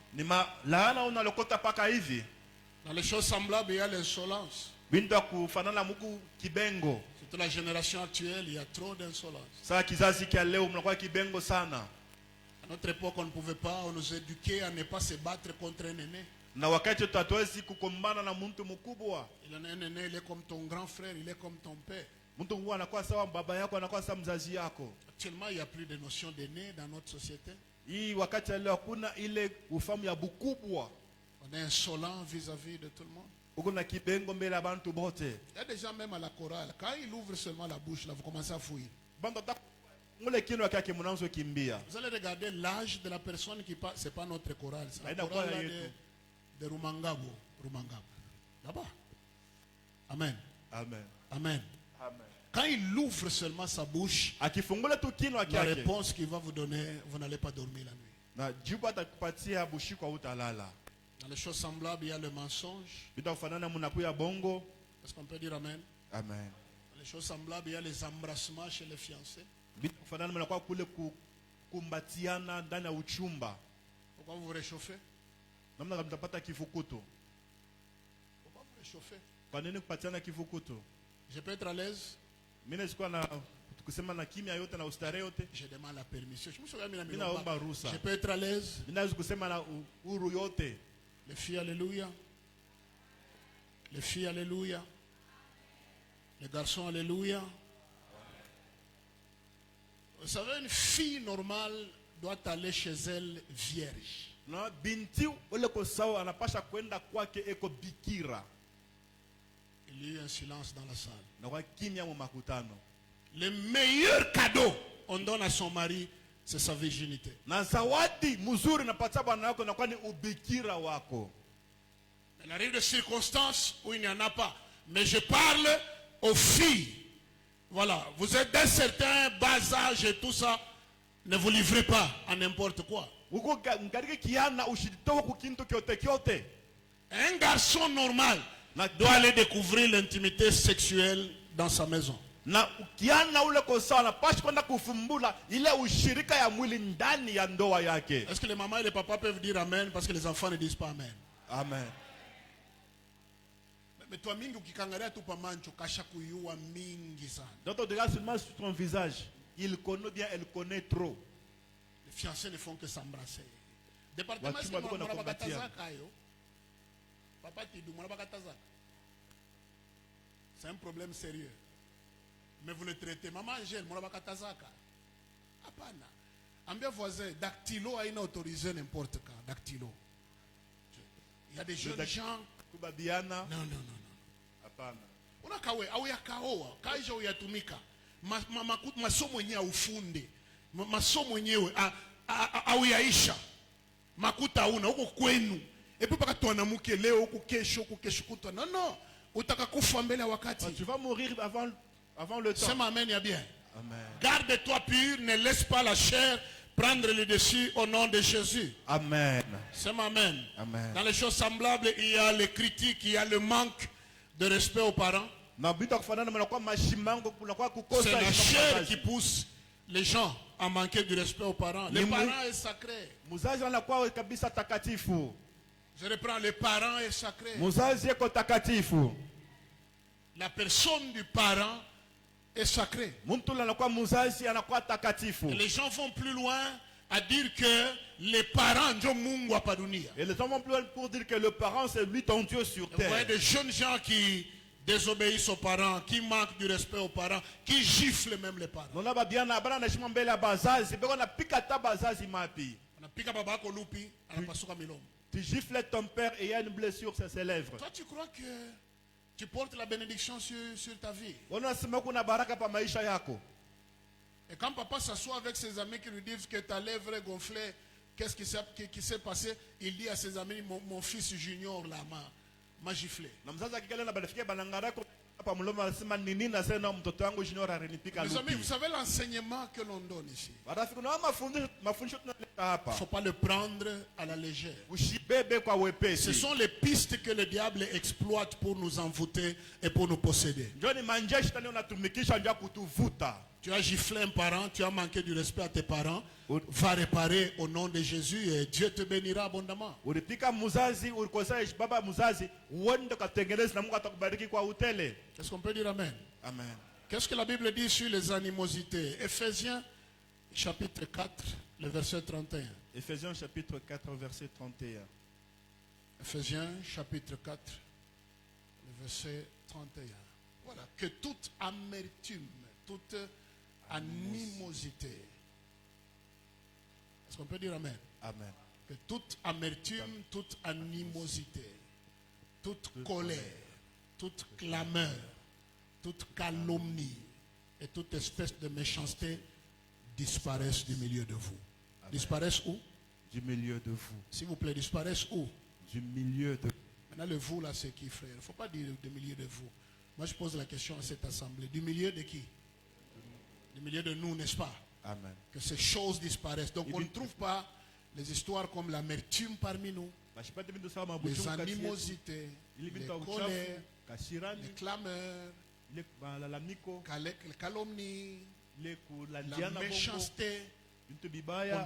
Dans les choses semblables, il y a l'insolence. Surtout la génération actuelle, il y a trop d'insolence. À notre époque, on ne pouvait pas, on nous éduquait à ne pas se battre contre un aîné. Il en a un aîné, il est comme ton grand frère, il est comme ton père. Mtu huwa anakuwa sawa baba yako, anakuwa sawa mzazi yako. Actuellement, il n'y a plus de notion d'aîné dans notre société. Hii wakati leo hakuna ile ufahamu ya bukubwa. On est insolent vis-à-vis de tout le monde. Uko na kibengo mbele ya bantu bote. Il y a des gens même à la chorale. Quand il ouvre seulement la bouche, là, vous commencez à fouiller. Bando ta ngule kino yake mnaanza kimbia. Vous allez regarder l'âge de la personne qui parle. Ce n'est pas notre chorale. C'est la Aina chorale kwaya là yetu. de Rumangabo. Rumangabo. Là-bas. Amen. Amen. Amen. Amen. Quand il ouvre seulement sa bouche, Akifungula tu kino la yake. réponse qu'il va vous donner, vous n'allez pas dormir la nuit. Na jibu atakupatia bushi kwa utalala. Dans les choses semblables, il y a le mensonge. Bitakufanana mnakuya bongo. Est-ce qu'on peut dire Amen? Amen. Dans les choses semblables, il y a les embrassements chez les fiancés. Bitakufanana mnakuwa kule kukumbatiana ndani ya uchumba. Pourquoi vous vous réchauffez? Namna mtapata kifukutu. Pourquoi vous réchauffez? Kwa nini kupatiana kifukutu? Je peux être à l'aise? Mimi sikuwa na kusema na kimya yote na ustarehe yote. Je demande la permission. Je me souviens, Mimi naomba ruhusa. je peux être à l'aise? Mimi naweza kusema na uhuru yote. Les filles, alléluia. Les filles, alléluia. Les garçons, alléluia. Vous savez, une fille normale doit aller chez elle vierge. Na binti ule ko sawa anapasha kwenda kwake eko bikira. Il y a eu un silence dans la salle. Na kwa kimya mu makutano. Le meilleur cadeau on donne à son mari, c'est sa virginité. Na zawadi mzuri napatia bwana wako na kwani ubikira wako. Il arrive des circonstances où il n'y en a pas. Mais je parle aux filles. Voilà, vous êtes d'un certain bas âge et tout ça. Ne vous livrez pas à n'importe quoi. Uko ngariki kiana ushitoka kukintu kyote kyote. Un garçon normal doit aller découvrir l'intimité sexuelle dans sa maison. Na kiana ule ko sawa anapasha kwenda kufumbula ile ushirika ya mwili ndani ya ndoa yake. Est-ce que les mamans et les papas peuvent dire amen parce que les enfants ne disent pas amen? Amen. Mais toi mingi ukikangalia tu pa mancho kasha kuyua mingi sana. Quand on regarde seulement sur ton visage, il connaît bien, elle connaît trop. Les fiancés ne font que s'embrasser. Département Wachumba c'est biko na kumbatia. Papa Tidou, c'est un problème sérieux. Mais vous le traitez. Maman Angèle, Morabakatazaka. Apana. Ambia voisin, dactylo a autorisé n'importe quand. Dactylo. Il y a des jeunes gens. Kubabiana. Non. Apana. Una kawe, au ya kaoa, kaisha au ya tumika. Masomo yenyewe ufunde. Masomo yenyewe au yaisha. Makuta una huko kwenu. Epi paka tuanamuke leo huko kesho kutwa. Non. Utaka kufa mbele wakati. Tu vas mourir avant le temps. Sema amen ya bien. Amen. Garde-toi pur, ne laisse pas la chair prendre le dessus au nom de Jésus. Amen. Sema amen. Amen. Dans les choses semblables, il y a les critiques, il y a le manque de respect aux parents. C'est la chair qui pousse les gens à manquer du respect aux parents. Les parents est sacré. Je reprends, les parents est sacré. La personne du parent est sacrée. Et les gens vont plus loin à dire que les parents ont Mungu hapa dunia. Et les gens vont plus loin pour dire que le parent c'est lui ton Dieu sur terre. Vous voyez des jeunes gens qui désobéissent aux parents, qui manquent du respect aux parents, qui giflent même les parents. On a pika baba ko lupi, anapasuka milomo. Tu gifles ton père et il y a une blessure sur ses lèvres. Toi tu crois que tu portes la bénédiction sur ta vie. Et quand papa s'assoit avec ses amis qui lui disent que ta lèvre est gonflée, qu'est-ce qui s'est passé? Il dit à ses amis, mon fils junior là m'a giflé. Mes amis, vous savez l'enseignement que l'on donne ici. Il ne faut pas le prendre à la légère. Ce sont les pistes que le diable exploite pour nous envoûter et pour nous posséder. Tu as giflé un parent, tu as manqué du respect à tes parents. Va réparer au nom de Jésus et Dieu te bénira abondamment. Est-ce qu'on peut dire amen? Amen. Qu'est-ce que la Bible dit sur les animosités? Ephésiens chapitre 4, le verset 31. Ephésiens chapitre 4, verset 31. Ephésiens chapitre 4, le verset 31. Voilà, que toute amertume, toute animosité. Est-ce qu'on peut dire amen? Amen. Que toute amertume, toute animosité, toute colère, toute clameur, toute calomnie et toute espèce de méchanceté disparaissent du milieu de vous. Amen. Disparaissent où? Du milieu de vous. S'il vous plaît, disparaissent où? Du milieu de vous. Maintenant, le vous là, c'est qui, frère? Il ne faut pas dire du milieu de vous. Moi, je pose la question à cette assemblée. Du milieu de qui? Du milieu de nous, n'est-ce pas? Amen. Que ces choses disparaissent. Donc, on ne trouve pas les histoires comme l'amertume parmi nous, les animosités, les colères, les clameurs, les calomnies, la méchanceté. On ne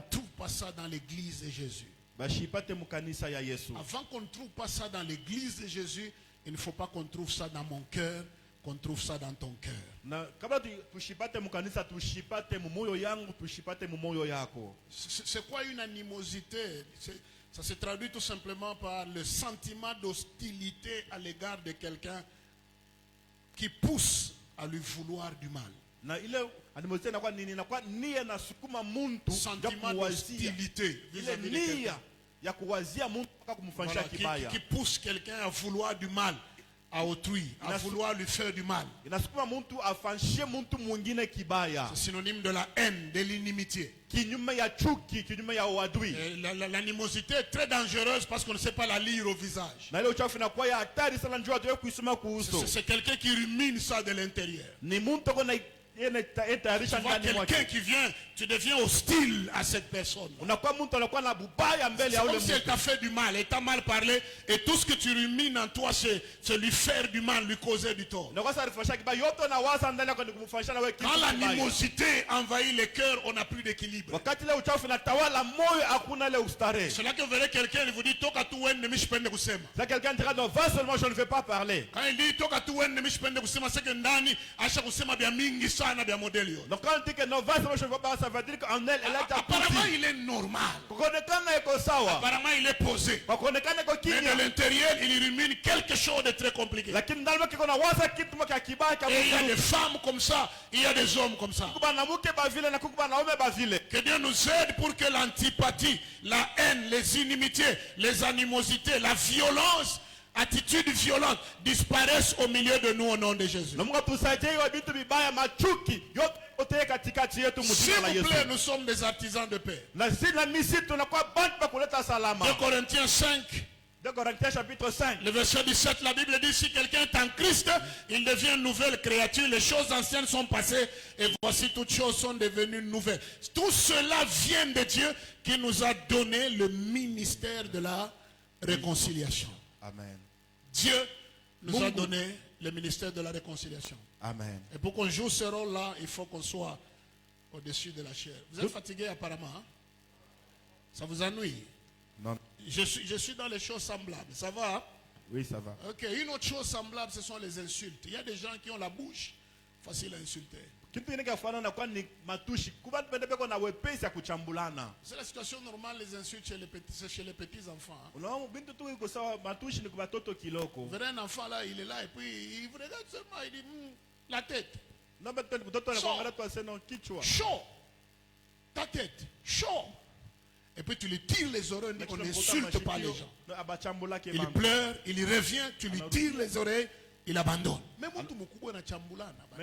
trouve pas ça dans l'église de Jésus. Avant qu'on ne trouve pas ça dans l'église de Jésus, il ne faut pas qu'on trouve ça dans mon cœur, qu'on trouve ça dans ton cœur. C'est quoi une animosité? Ça se traduit tout simplement par le sentiment d'hostilité à l'égard de quelqu'un qui pousse à lui vouloir du mal. Sentiment d'hostilité vis-à-vis de quelqu'un. Voilà, qui pousse quelqu'un à vouloir du mal à autrui, à vouloir lui faire du mal. C'est synonyme de la haine, de l'inimitié. L'animosité est très dangereuse parce qu'on ne sait pas la lire au visage. C'est quelqu'un qui rumine ça de l'intérieur. Tu vois quelqu'un qui vient, tu deviens hostile à cette personne. C'est comme si elle t'a fait du mal, elle t'a mal parlé, et tout ce que tu rumines en toi, c'est lui faire du mal, lui causer du tort. Quand l'animosité envahit les cœurs, on n'a plus d'équilibre. C'est là que vous verrez quelqu'un, il vous dit, là, quelqu'un dira, non, va seulement, je ne vais pas parler. Quand il dit, c'est que ndani, acha kusema bia mingi sana. Donc quand on dit que non, va seulement, je ne vais pas, ça veut dire qu'en elle a apparemment il est normal. Apparemment il est posé. Mais de l'intérieur, il rumine quelque chose de très compliqué. Et il y a des femmes comme ça, il y a des hommes comme ça. Que Dieu nous aide pour que l'antipathie, la haine, les inimitiés, les animosités, la violence, attitude violente disparaissent au milieu de nous au nom de Jésus. S'il vous plaît, nous sommes des artisans de paix. 2 Corinthiens 5. 2 Corinthiens chapitre 5. Le verset 17, la Bible dit, si quelqu'un est en Christ, il devient une nouvelle créature. Les choses anciennes sont passées et voici toutes choses sont devenues nouvelles. Tout cela vient de Dieu qui nous a donné le ministère de la réconciliation. Amen. Dieu nous a donné le ministère de la réconciliation. Amen. Et pour qu'on joue ce rôle-là, il faut qu'on soit au-dessus de la chair. Vous êtes fatigué apparemment, hein? Ça vous ennuie? Non. Je suis dans les choses semblables. Ça va? Hein? Oui, ça va. Ok, une autre chose semblable, ce sont les insultes. Il y a des gens qui ont la bouche facile à insulter. C'est la situation normale, les insultes chez les petits enfants. Hein? Vous verrez un enfant là, il est là et puis il vous regarde seulement, il dit la tête. Chaud. Ta tête. Chaud. Et puis tu lui tires les oreilles, on n'insulte pas les gens. Il pleure, il revient, tu lui tires les oreilles, il abandonne. Mais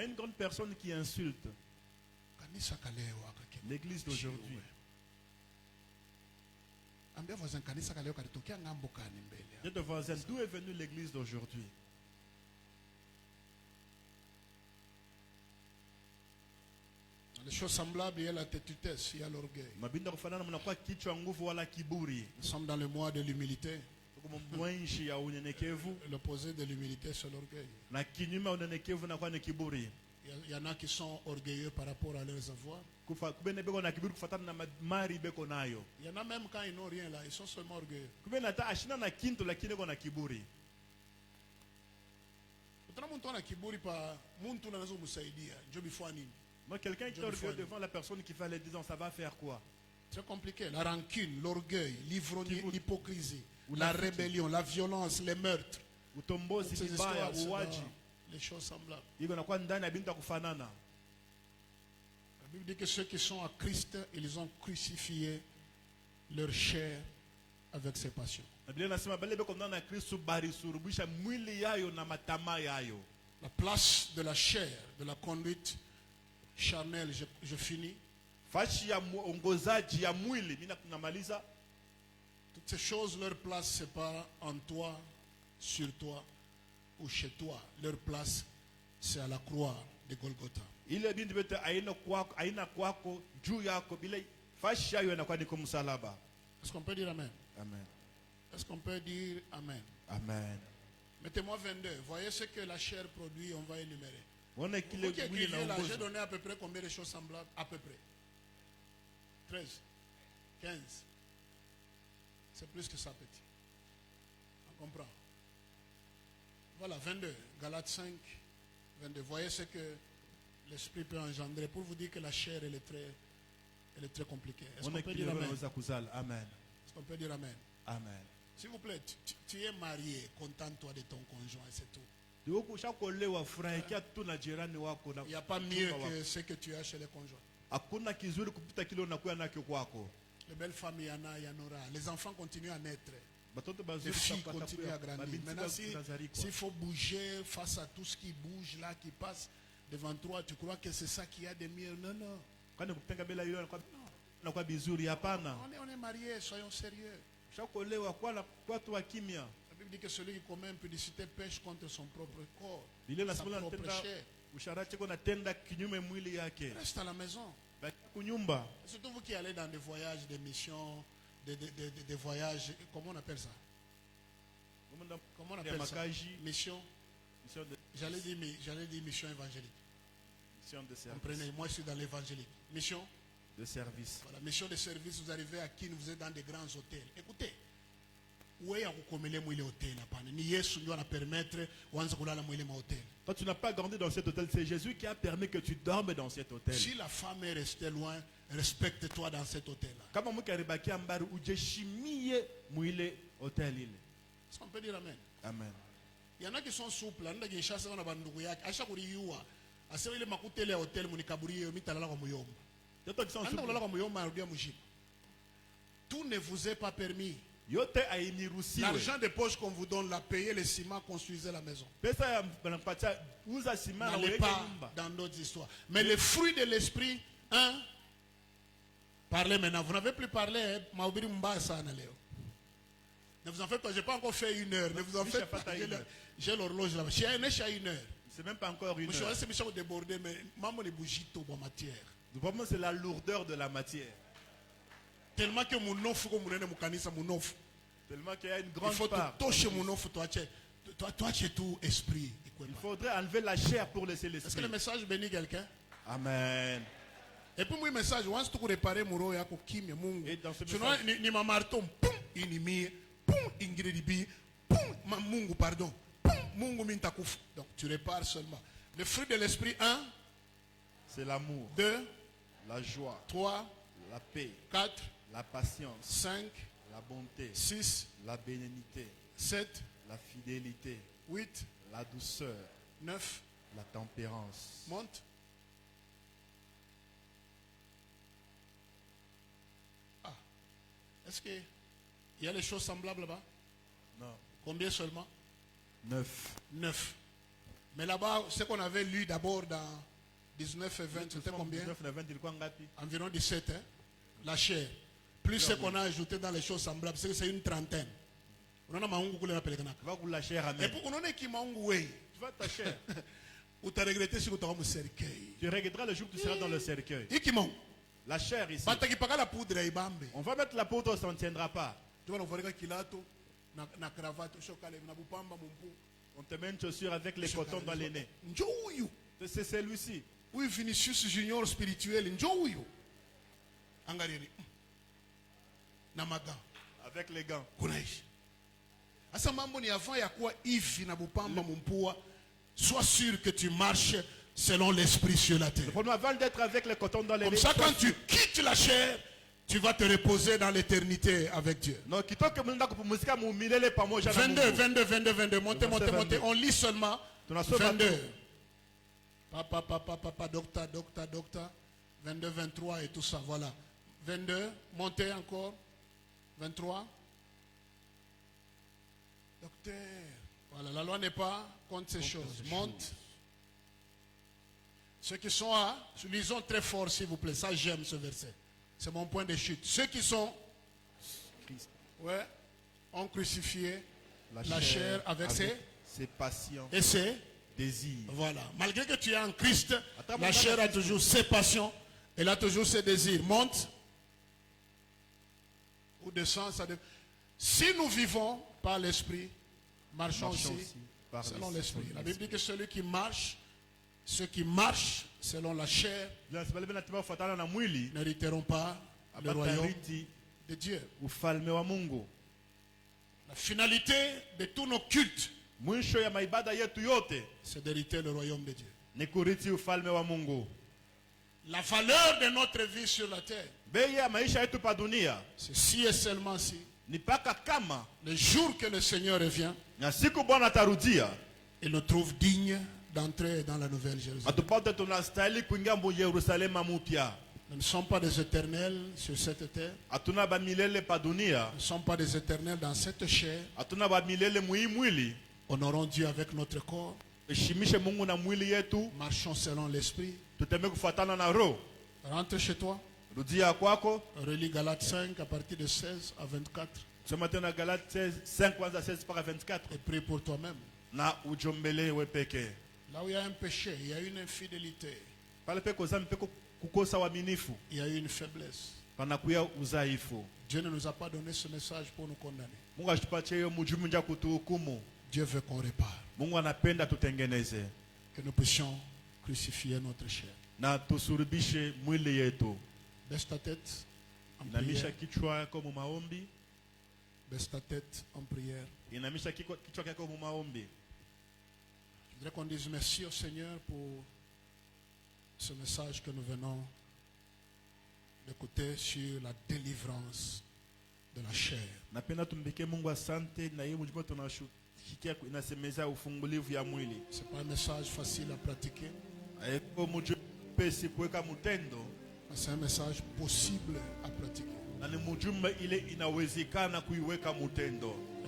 une grande personne qui insulte l'église d'aujourd'hui. Dites aux voisins, d'où est venue l'église d'aujourd'hui? Dans les choses semblables, il y a la têtutesse, il y a l'orgueil. Nous sommes dans le mois de l'humilité. L'opposé de l'humilité, c'est l'orgueil. Il y en a qui sont orgueilleux par rapport à leurs avoirs. Il y en a même quand ils n'ont rien là, ils sont seulement orgueilleux. Moi, quelqu'un qui est orgueilleux devant la personne qui fait les disant, ça va faire quoi? C'est compliqué. La rancune, l'orgueil, l'ivrognerie, l'hypocrisie, la rébellion, la violence, les meurtres. les choses semblables. iko na kwa ndani ya bintu ya kufanana. La Bible dit que ceux qui sont à Christ, ils ont crucifié leur chair avec ses passions. Na Biblia inasema bale beko ndani ya Kristo balisurubisha mwili yayo na matamaa yayo. La place de la chair, de la conduite charnelle, je finis. Fashi ya ongozaji ya mwili, mina tunamaliza. Toutes ces choses, leur place, c'est pas en toi, sur toi ou chez toi. Leur place, c'est à la croix de Golgotha. Ile bintu bete aina kwako juu yako bile fashi yayo inakuwa ni kumsalaba. Est-ce qu'on peut dire Amen? Amen. Est-ce qu'on peut dire Amen? Amen. Mettez-moi 22. Voyez ce que la chair produit, on va énumérer. Wana kile Ok, mwili na là, j'ai ongoza. donné à peu près combien de choses semblables? À peu près. 13, 15. C'est plus que ça, petit. On comprend. Voilà, 22. Galates 5, 22. Voyez ce que l'esprit peut engendrer. Pour vous dire que la chair, elle est très compliquée. Est-ce qu'on Wana peut kile dire Amen? unaweza kuzala. Amen. Est-ce qu'on peut dire Amen? Amen. S'il vous plaît, tu es marié, contente-toi de ton conjoint, c'est tout. Dioko shakolewa furahikia tu na jirani wako na. Il n'y a pas mieux que ce que tu as chez les conjoints. Hakuna kizuri kupita kile unakuwa nacho kwako. Les belles femmes, il y en aura. Les enfants continuent à naître. Batoto Les bazuri filles tapata continuent à kuya. grandir. Mabinti Maintenant, bazarikwa. s'il faut bouger face à tout ce qui bouge là, qui passe devant toi, tu crois que c'est ça qu'il y a de mieux? Non, non. Kwani kutenga bila hiyo na kwa bizuri hapana. On est mariés, soyons sérieux. Shakolewa kwa tu wa kimya. La Bible dit que celui qui commet impudicité pêche contre son propre corps, Bile sa nasema propre natenda chair. usharati kwa natenda kinyume mwili yake. Reste à la maison. Baki kunyumba. Surtout vous qui allez dans des voyages, des missions, des voyages, comment on appelle ça? Comment on appelle ça? Mission. J'allais dire mission évangélique. Mission de service. Comprenez, moi je suis dans l'évangélique. Mission De service. Voilà, mission de service, vous arrivez à Kin, vous êtes dans des grands hôtels. Écoutez, où est-ce que vous avez hôtel? Ni Yesu ndio anapermettre uanze kulala mwile ma hôtel. Toi, tu n'as pas grandi dans cet hôtel. C'est Jésus qui a permis que tu dormes dans cet hôtel. Si la femme est restée loin, respecte-toi dans cet hôtel-là. Kama mke aribaki ambaru ujeshimie mwile hôtel ile. Est-ce qu'on peut dire Amen? Amen. Il y en a qui sont souples. Anda gishasa wana bandugu yake. Acha kuliyua. Asema ile makutele ya hotel munikaburiye mitalala kwa muyomba. Yote qui sont Anda kulala kwa muyomba arudia mujibu. Tout ne vous est pas permis. yote ainiruhusiwe. L'argent de poche qu'on vous donne, la payer les ciments, construisez la maison. Pesa ya banampatia uza sima na N'allez weke pas nyumba. dans d'autres histoires. Mais les fruits de l'esprit, hein? Parlez maintenant. Vous n'avez plus parlé, hein? Mahubiri mbaya sana leo. Ne vous en faites pas, je n'ai pas encore fait 1 heure. Ne vous en faites pas, j'ai l'horloge là-bas. J'ai un échec à 1 heure. C'est même pas encore 1 Monsieur, heure. c'est Michel débordé, mais maman est bougie tout en matière. Le problème c'est la lourdeur de la matière. Tellement que mon offre, comme mon mukanisa, mon offre. Tellement qu'il y a une Il grande faut part. toucher mon offre, toi, tu es tout esprit. Il faudrait enlever la chair pour laisser Est-ce que l'esprit. le message bénit quelqu'un? Amen. Et puis, moi, le message, once tu réparer mon rôle, il y a Mungu. Et dans ce Sinon, message, ni ma marton, poum, inimi, poum, ingrédibi, poum, ma Mungu, pardon, poum, Mungu mintakouf. Donc, tu répares seulement. Le fruit de l'esprit, 1, c'est l'amour, 2, la joie, 3, la paix, 4, la patience, 5, la bonté, 6, la bénignité, 7, la fidélité, 8, la douceur, 9, la tempérance. monte. Ah, est-ce qu'il y a les choses semblables là-bas? Non. Combien seulement? 9. 9. Mais là-bas, ce qu'on avait lu d'abord dans 19 et 20, c'était combien? 19 et 20, ilikuwa ngapi? Environ 17, hein? La chair. Plus ce qu'on a ajouté dans les choses semblables, c'est que c'est une trentaine. On a maungu kule na pelekana. Tu vas pour la chair, Et amen. puis on a qui maungu wey. Tu vas ta chair. Ou t'as regretté si tu as un cercueil. Tu regretteras le jour où tu seras dans le cercueil. Et qui maungu? La chair ici. Bata qui paga la poudre à ibambe. On va mettre la peau, on s'en tiendra pas. Tu vas nous voir qu'il a tout. Na cravate, chokale, na bupamba mumpu. On te met une chaussure avec les cotons dans les nez. Njouyu. C'est celui-ci. Oui, Vinicius Junior spirituel. Njouyu. Angarieni. Namaga. Avec les gants. Kunaishi. Asa mambo ni avant ya kuwa hivi na bupamba mumpua. Sois sûr que tu marches selon l'esprit sur la terre. Le problème avant d'être avec les cotons dans les Comme nez. ça, quand tu quittes la chair, tu vas te reposer dans l'éternité avec Dieu. Non, qui toque mon musique, mon milele pas moi. 22, 22, 22, 22. Montez, montez, montez. On lit seulement tunasoma 22. Papa, docteur. 22, 23 et tout ça, voilà. 22, montez encore. 23. Docteur. Voilà, la loi n'est pas contre ces choses. Monte. Ceux qui sont à, lisons très fort s'il vous plaît, ça j'aime ce verset. C'est mon point de chute. Ceux qui sont, ouais, ont crucifié la chair avec ses passions et ses désirs. Voilà. Malgré que tu es en Christ, Attends, la chair a toujours ses passions, elle a toujours ses désirs. Monte ou descend. Si nous vivons par l'esprit, marchons aussi selon l'esprit. La Bible dit que celui qui marche, ceux qui marchent selon la chair n'hériteront pas le royaume de Dieu. La finalité de tous nos cultes, c'est d'hériter le royaume de Dieu. La valeur de notre vie sur la terre, c'est si et seulement si le jour que le Seigneur revient, il nous trouve dignes d'entrer dans la nouvelle Jérusalem. Nous ne sommes pas des éternels sur cette terre. Nous ne sommes pas des éternels dans cette chair. Honorons Dieu avec notre corps. Marchons selon l'esprit. Rentre chez toi. Relis Galates 5 à partir de 16 à 24. Ce matin, Galates 5, 16 par 24. Et prie pour toi-même. Là où il y a un péché, il y a une infidélité. Il y a eu une faiblesse. Dieu ne nous a pas donné ce message pour nous condamner. Dieu veut qu'on répare. Que nous puissions crucifier notre chair. Baisse ta tête en prière. Baisse ta tête en prière. Je voudrais qu'on dise merci au Seigneur pour ce message que nous venons d'écouter sur la délivrance de la chair. Ce n'est pas un message facile à pratiquer. C'est un message possible à pratiquer.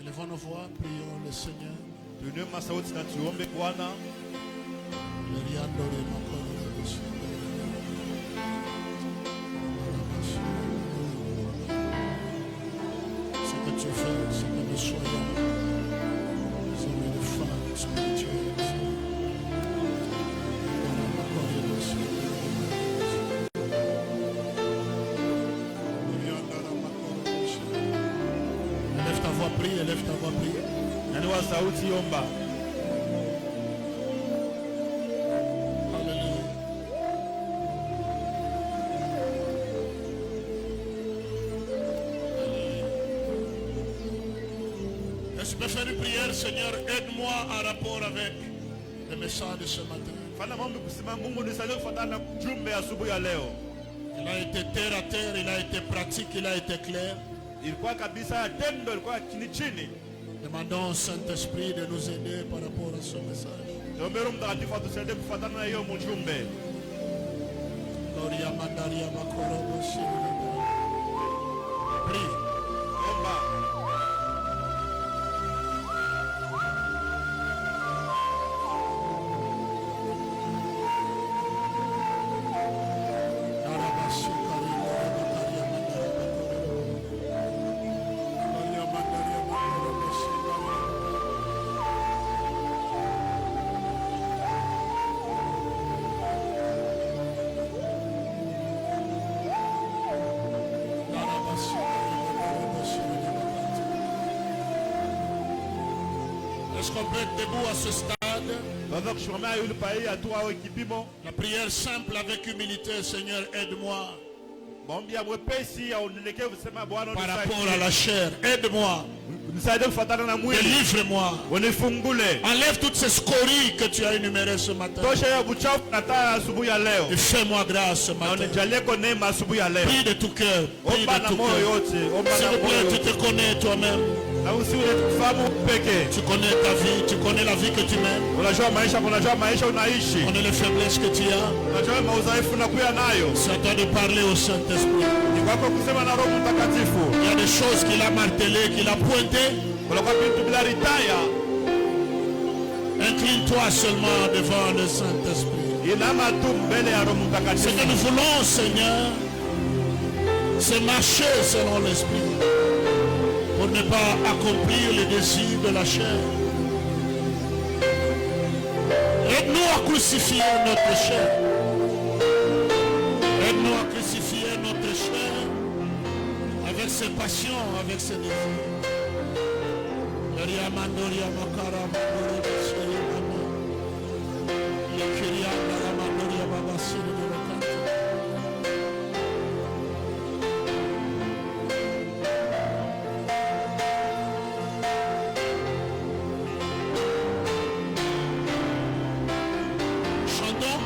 Élevons nos voix, prions le Seigneur. Ce que tu fais, c'est que nous soyons des femmes spirituelles. Élève ta voix, prie, élève ta voix, prie. Est-ce que je peux faire une prière, Seigneur, aide-moi en rapport avec le message de ce matin. Il a été terre à terre, il a été pratique, il a été clair. Demandons au Saint-Esprit de nous aider par rapport à ce message. Prie. Est-ce qu'on peut être debout à ce stade? La prière simple avec humilité, Seigneur, aide-moi. Par rapport à la chair, aide-moi. Délivre-moi. Enlève toutes ces scories que tu as énumérées ce matin. Et fais-moi grâce ce matin. Prie de tout cœur. S'il te plaît, tu te connais toi-même. Na usifahamu pekee. Tu connais ta vie, tu connais la vie que tu mènes. Unajua maisha unaishi. Tu connais les faiblesses que tu as. Unajua maudhaifu unakuwa nayo. C'est à toi de parler au Saint-Esprit. Ni kwako kusema na Roho Mtakatifu. Il y a des choses qu'il a martelées, qu'il a pointées. Unakuwa vitu bila ritaya. Incline-toi seulement devant le Saint-Esprit. Inama tu mbele ya Roho Mtakatifu. Ce que nous voulons, Seigneur, c'est marcher selon l'Esprit pour ne pas accomplir les désirs de la chair. Aide-nous à crucifier notre chair. Aide-nous à crucifier notre chair avec ses passions, avec ses désirs. Chantons.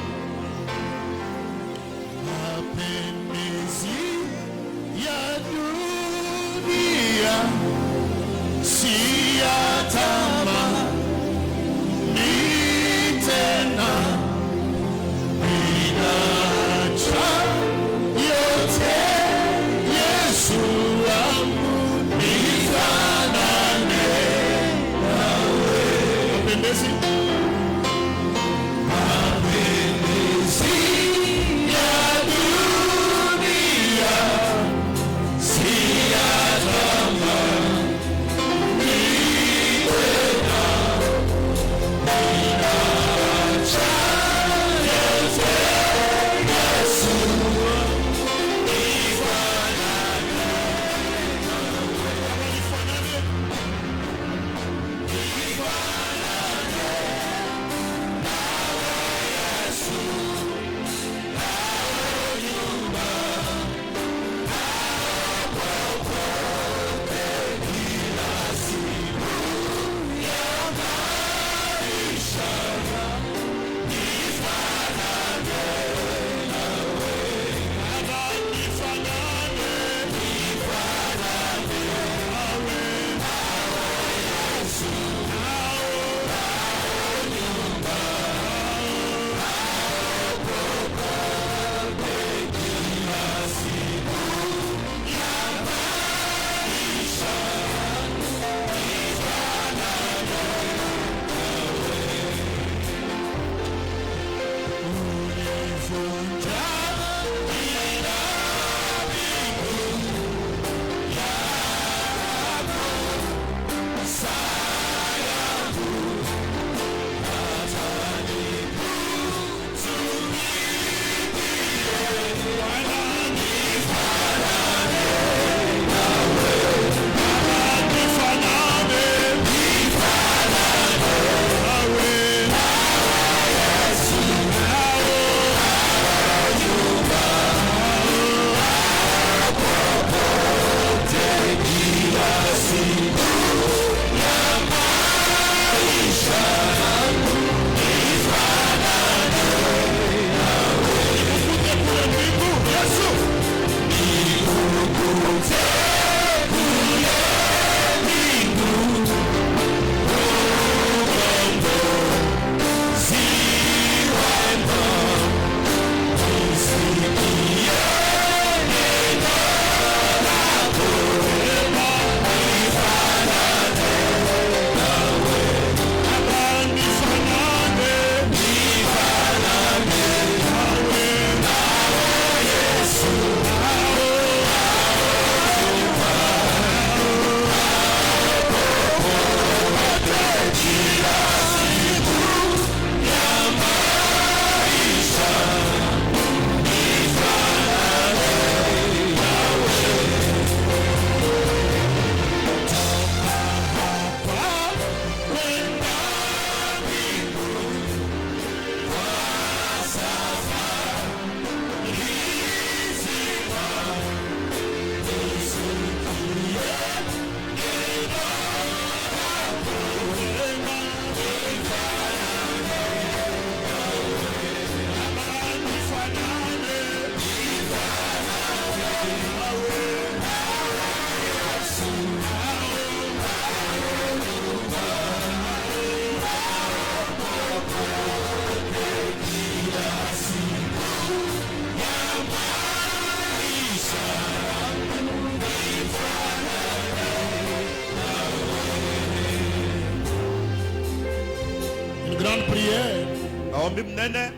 grande prière, maombi mnene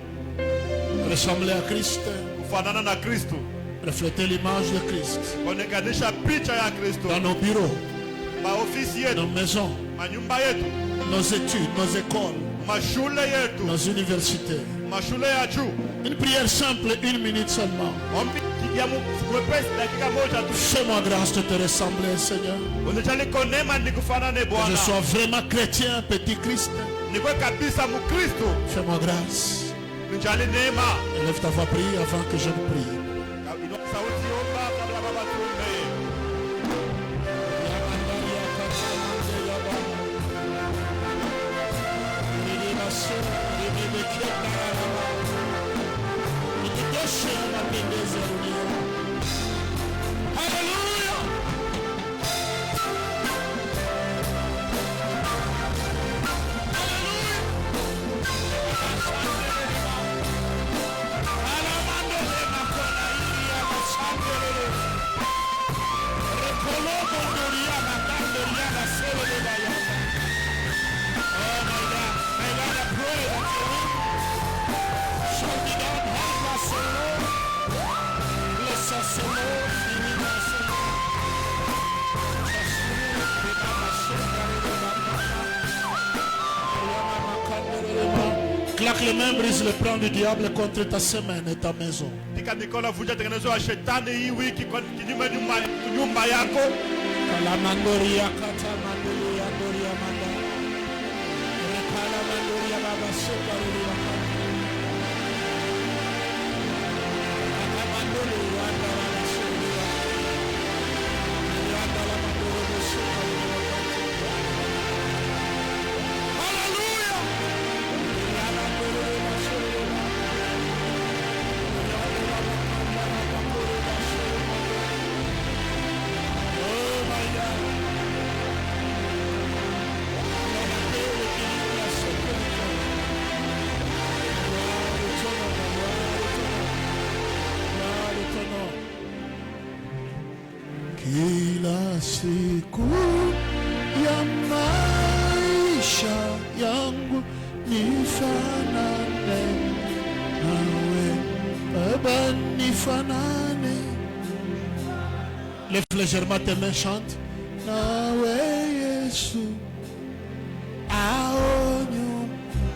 ressembler à Christ, kufanana na Kristo, refléter l'image de Christ kuonekanisha picha ya Kristo dans nos bureaux, maofisi nos yetu, maisons, manyumba yetu, nos études, nos écoles, mashule yetu, nos universités. mashule ya juu. Une prière simple, 1 minute seulement. Ombi ya mwepesi dakika moja tu. Fais-moi grâce de te ressembler, Seigneur. Unijalie neema nikufanane Que je Bwana. sois vraiment chrétien, petit Christ. Nikwe kabisa Mkristo. Fais-moi grâce. Unijalie neema. Élève ta voix, prie avant que je ne prie. Inua sauti omba kabla baba tuombe. Hallelujah. Claque les mains, brise le plan du diable contre ta semaine et ta maison. Tika mikono vunja tengenezo ya shetani hii wiki kwa kinyume nyumba yako. Kalamandoria kata mandoria mandoria manda. Rekala mandoria baba soka rila kata. Mandoria anda la soka. Anda la mandoria soka rila kata. Hallelujah. Kila siku ya maisha yangu nifanane nawe Baba, nifanane. Lève légèrement tes mains, chante. Nawe Yesu aonyo.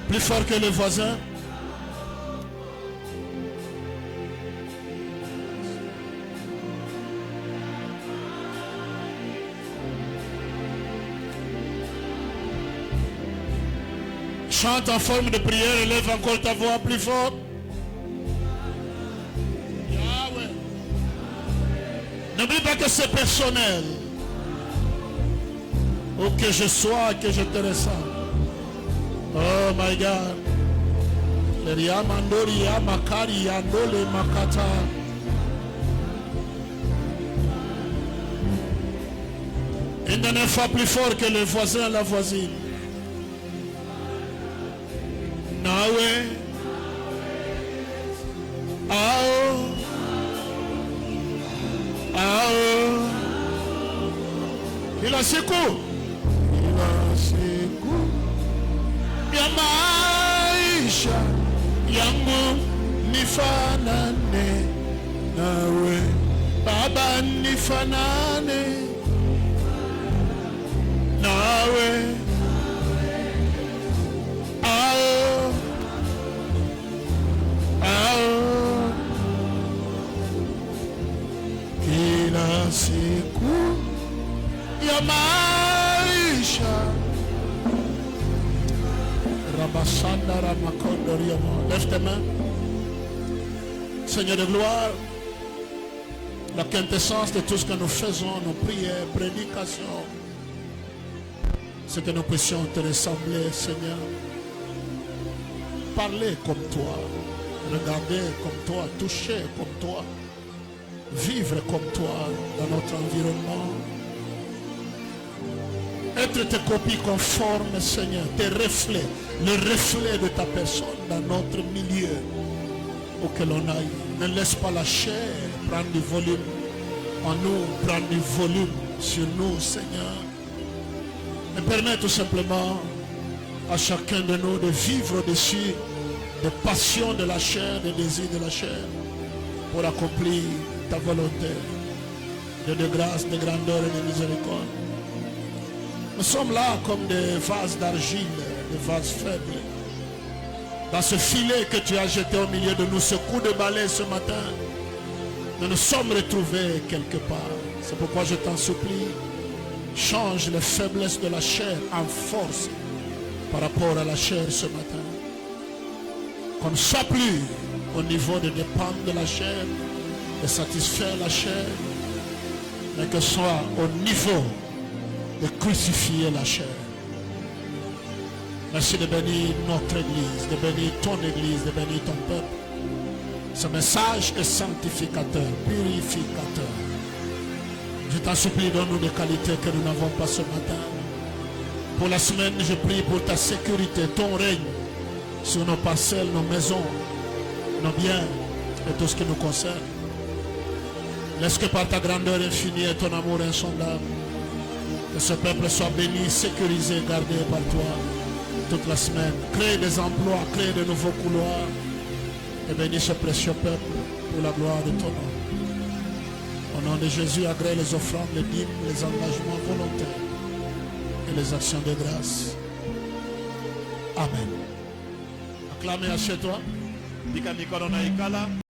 Plus fort que le voisin. Chante en forme de prière, élève encore ta voix plus fort. Yahweh. N'oublie pas que c'est personnel. Où que je sois, que je te ressens. Oh my God. Riamandori makari andole makata. Une dernière fois plus fort que le voisin, la voisine. Nawe ao kila siku ya maisha yangu nifanane nawe Baba, nifanane nawe kila siku ya maisha. Rabasanda Ramakondo Riamo. Lève tes mains. Seigneur de gloire, la quintessence de tout ce que nous faisons, nos prières, prédications, c'est que nous puissions te ressembler, Seigneur. Parler comme toi, regarder comme toi, toucher comme toi, vivre comme toi dans notre environnement. Être tes copies conformes, Seigneur, tes reflets, le reflet de ta personne dans notre milieu auquel on aille. Ne laisse pas la chair prendre du volume en nous, prendre du volume sur nous, Seigneur. Et permets tout simplement à chacun de nous de vivre au-dessus des passions de la chair, des désirs de la chair, pour accomplir ta volonté de grâce, de grandeur et de miséricorde. Nous sommes là comme des vases d'argile, des vases faibles. Dans ce filet que tu as jeté au milieu de nous, ce coup de balai ce matin, nous nous sommes retrouvés quelque part. C'est pourquoi je t'en supplie, change les faiblesses de la chair en force par rapport à la chair ce matin. Qu'on ne soit plus au niveau de dépendre de la chair, de satisfaire la chair, mais que soit au niveau de crucifier la chair. Merci de bénir notre Église, de bénir ton Église, de bénir ton peuple. Ce message est sanctificateur, purificateur. Je t'en supplie, donne-nous des qualités que nous n'avons pas ce matin. Pour la semaine, je prie pour ta sécurité, ton règne sur nos parcelles, nos maisons, nos biens et tout ce qui nous concerne. Laisse que par ta grandeur infinie et ton amour insondable, que ce peuple soit béni, sécurisé, gardé par toi toute la semaine. Crée des emplois, crée de nouveaux couloirs et bénis ce précieux peuple pour la gloire de ton nom. Au nom de Jésus, agrée les offrandes, les dîmes, les engagements volontaires et les actions de grâce. Amen. Acclamez à chez toi. Dika mikono na ikala.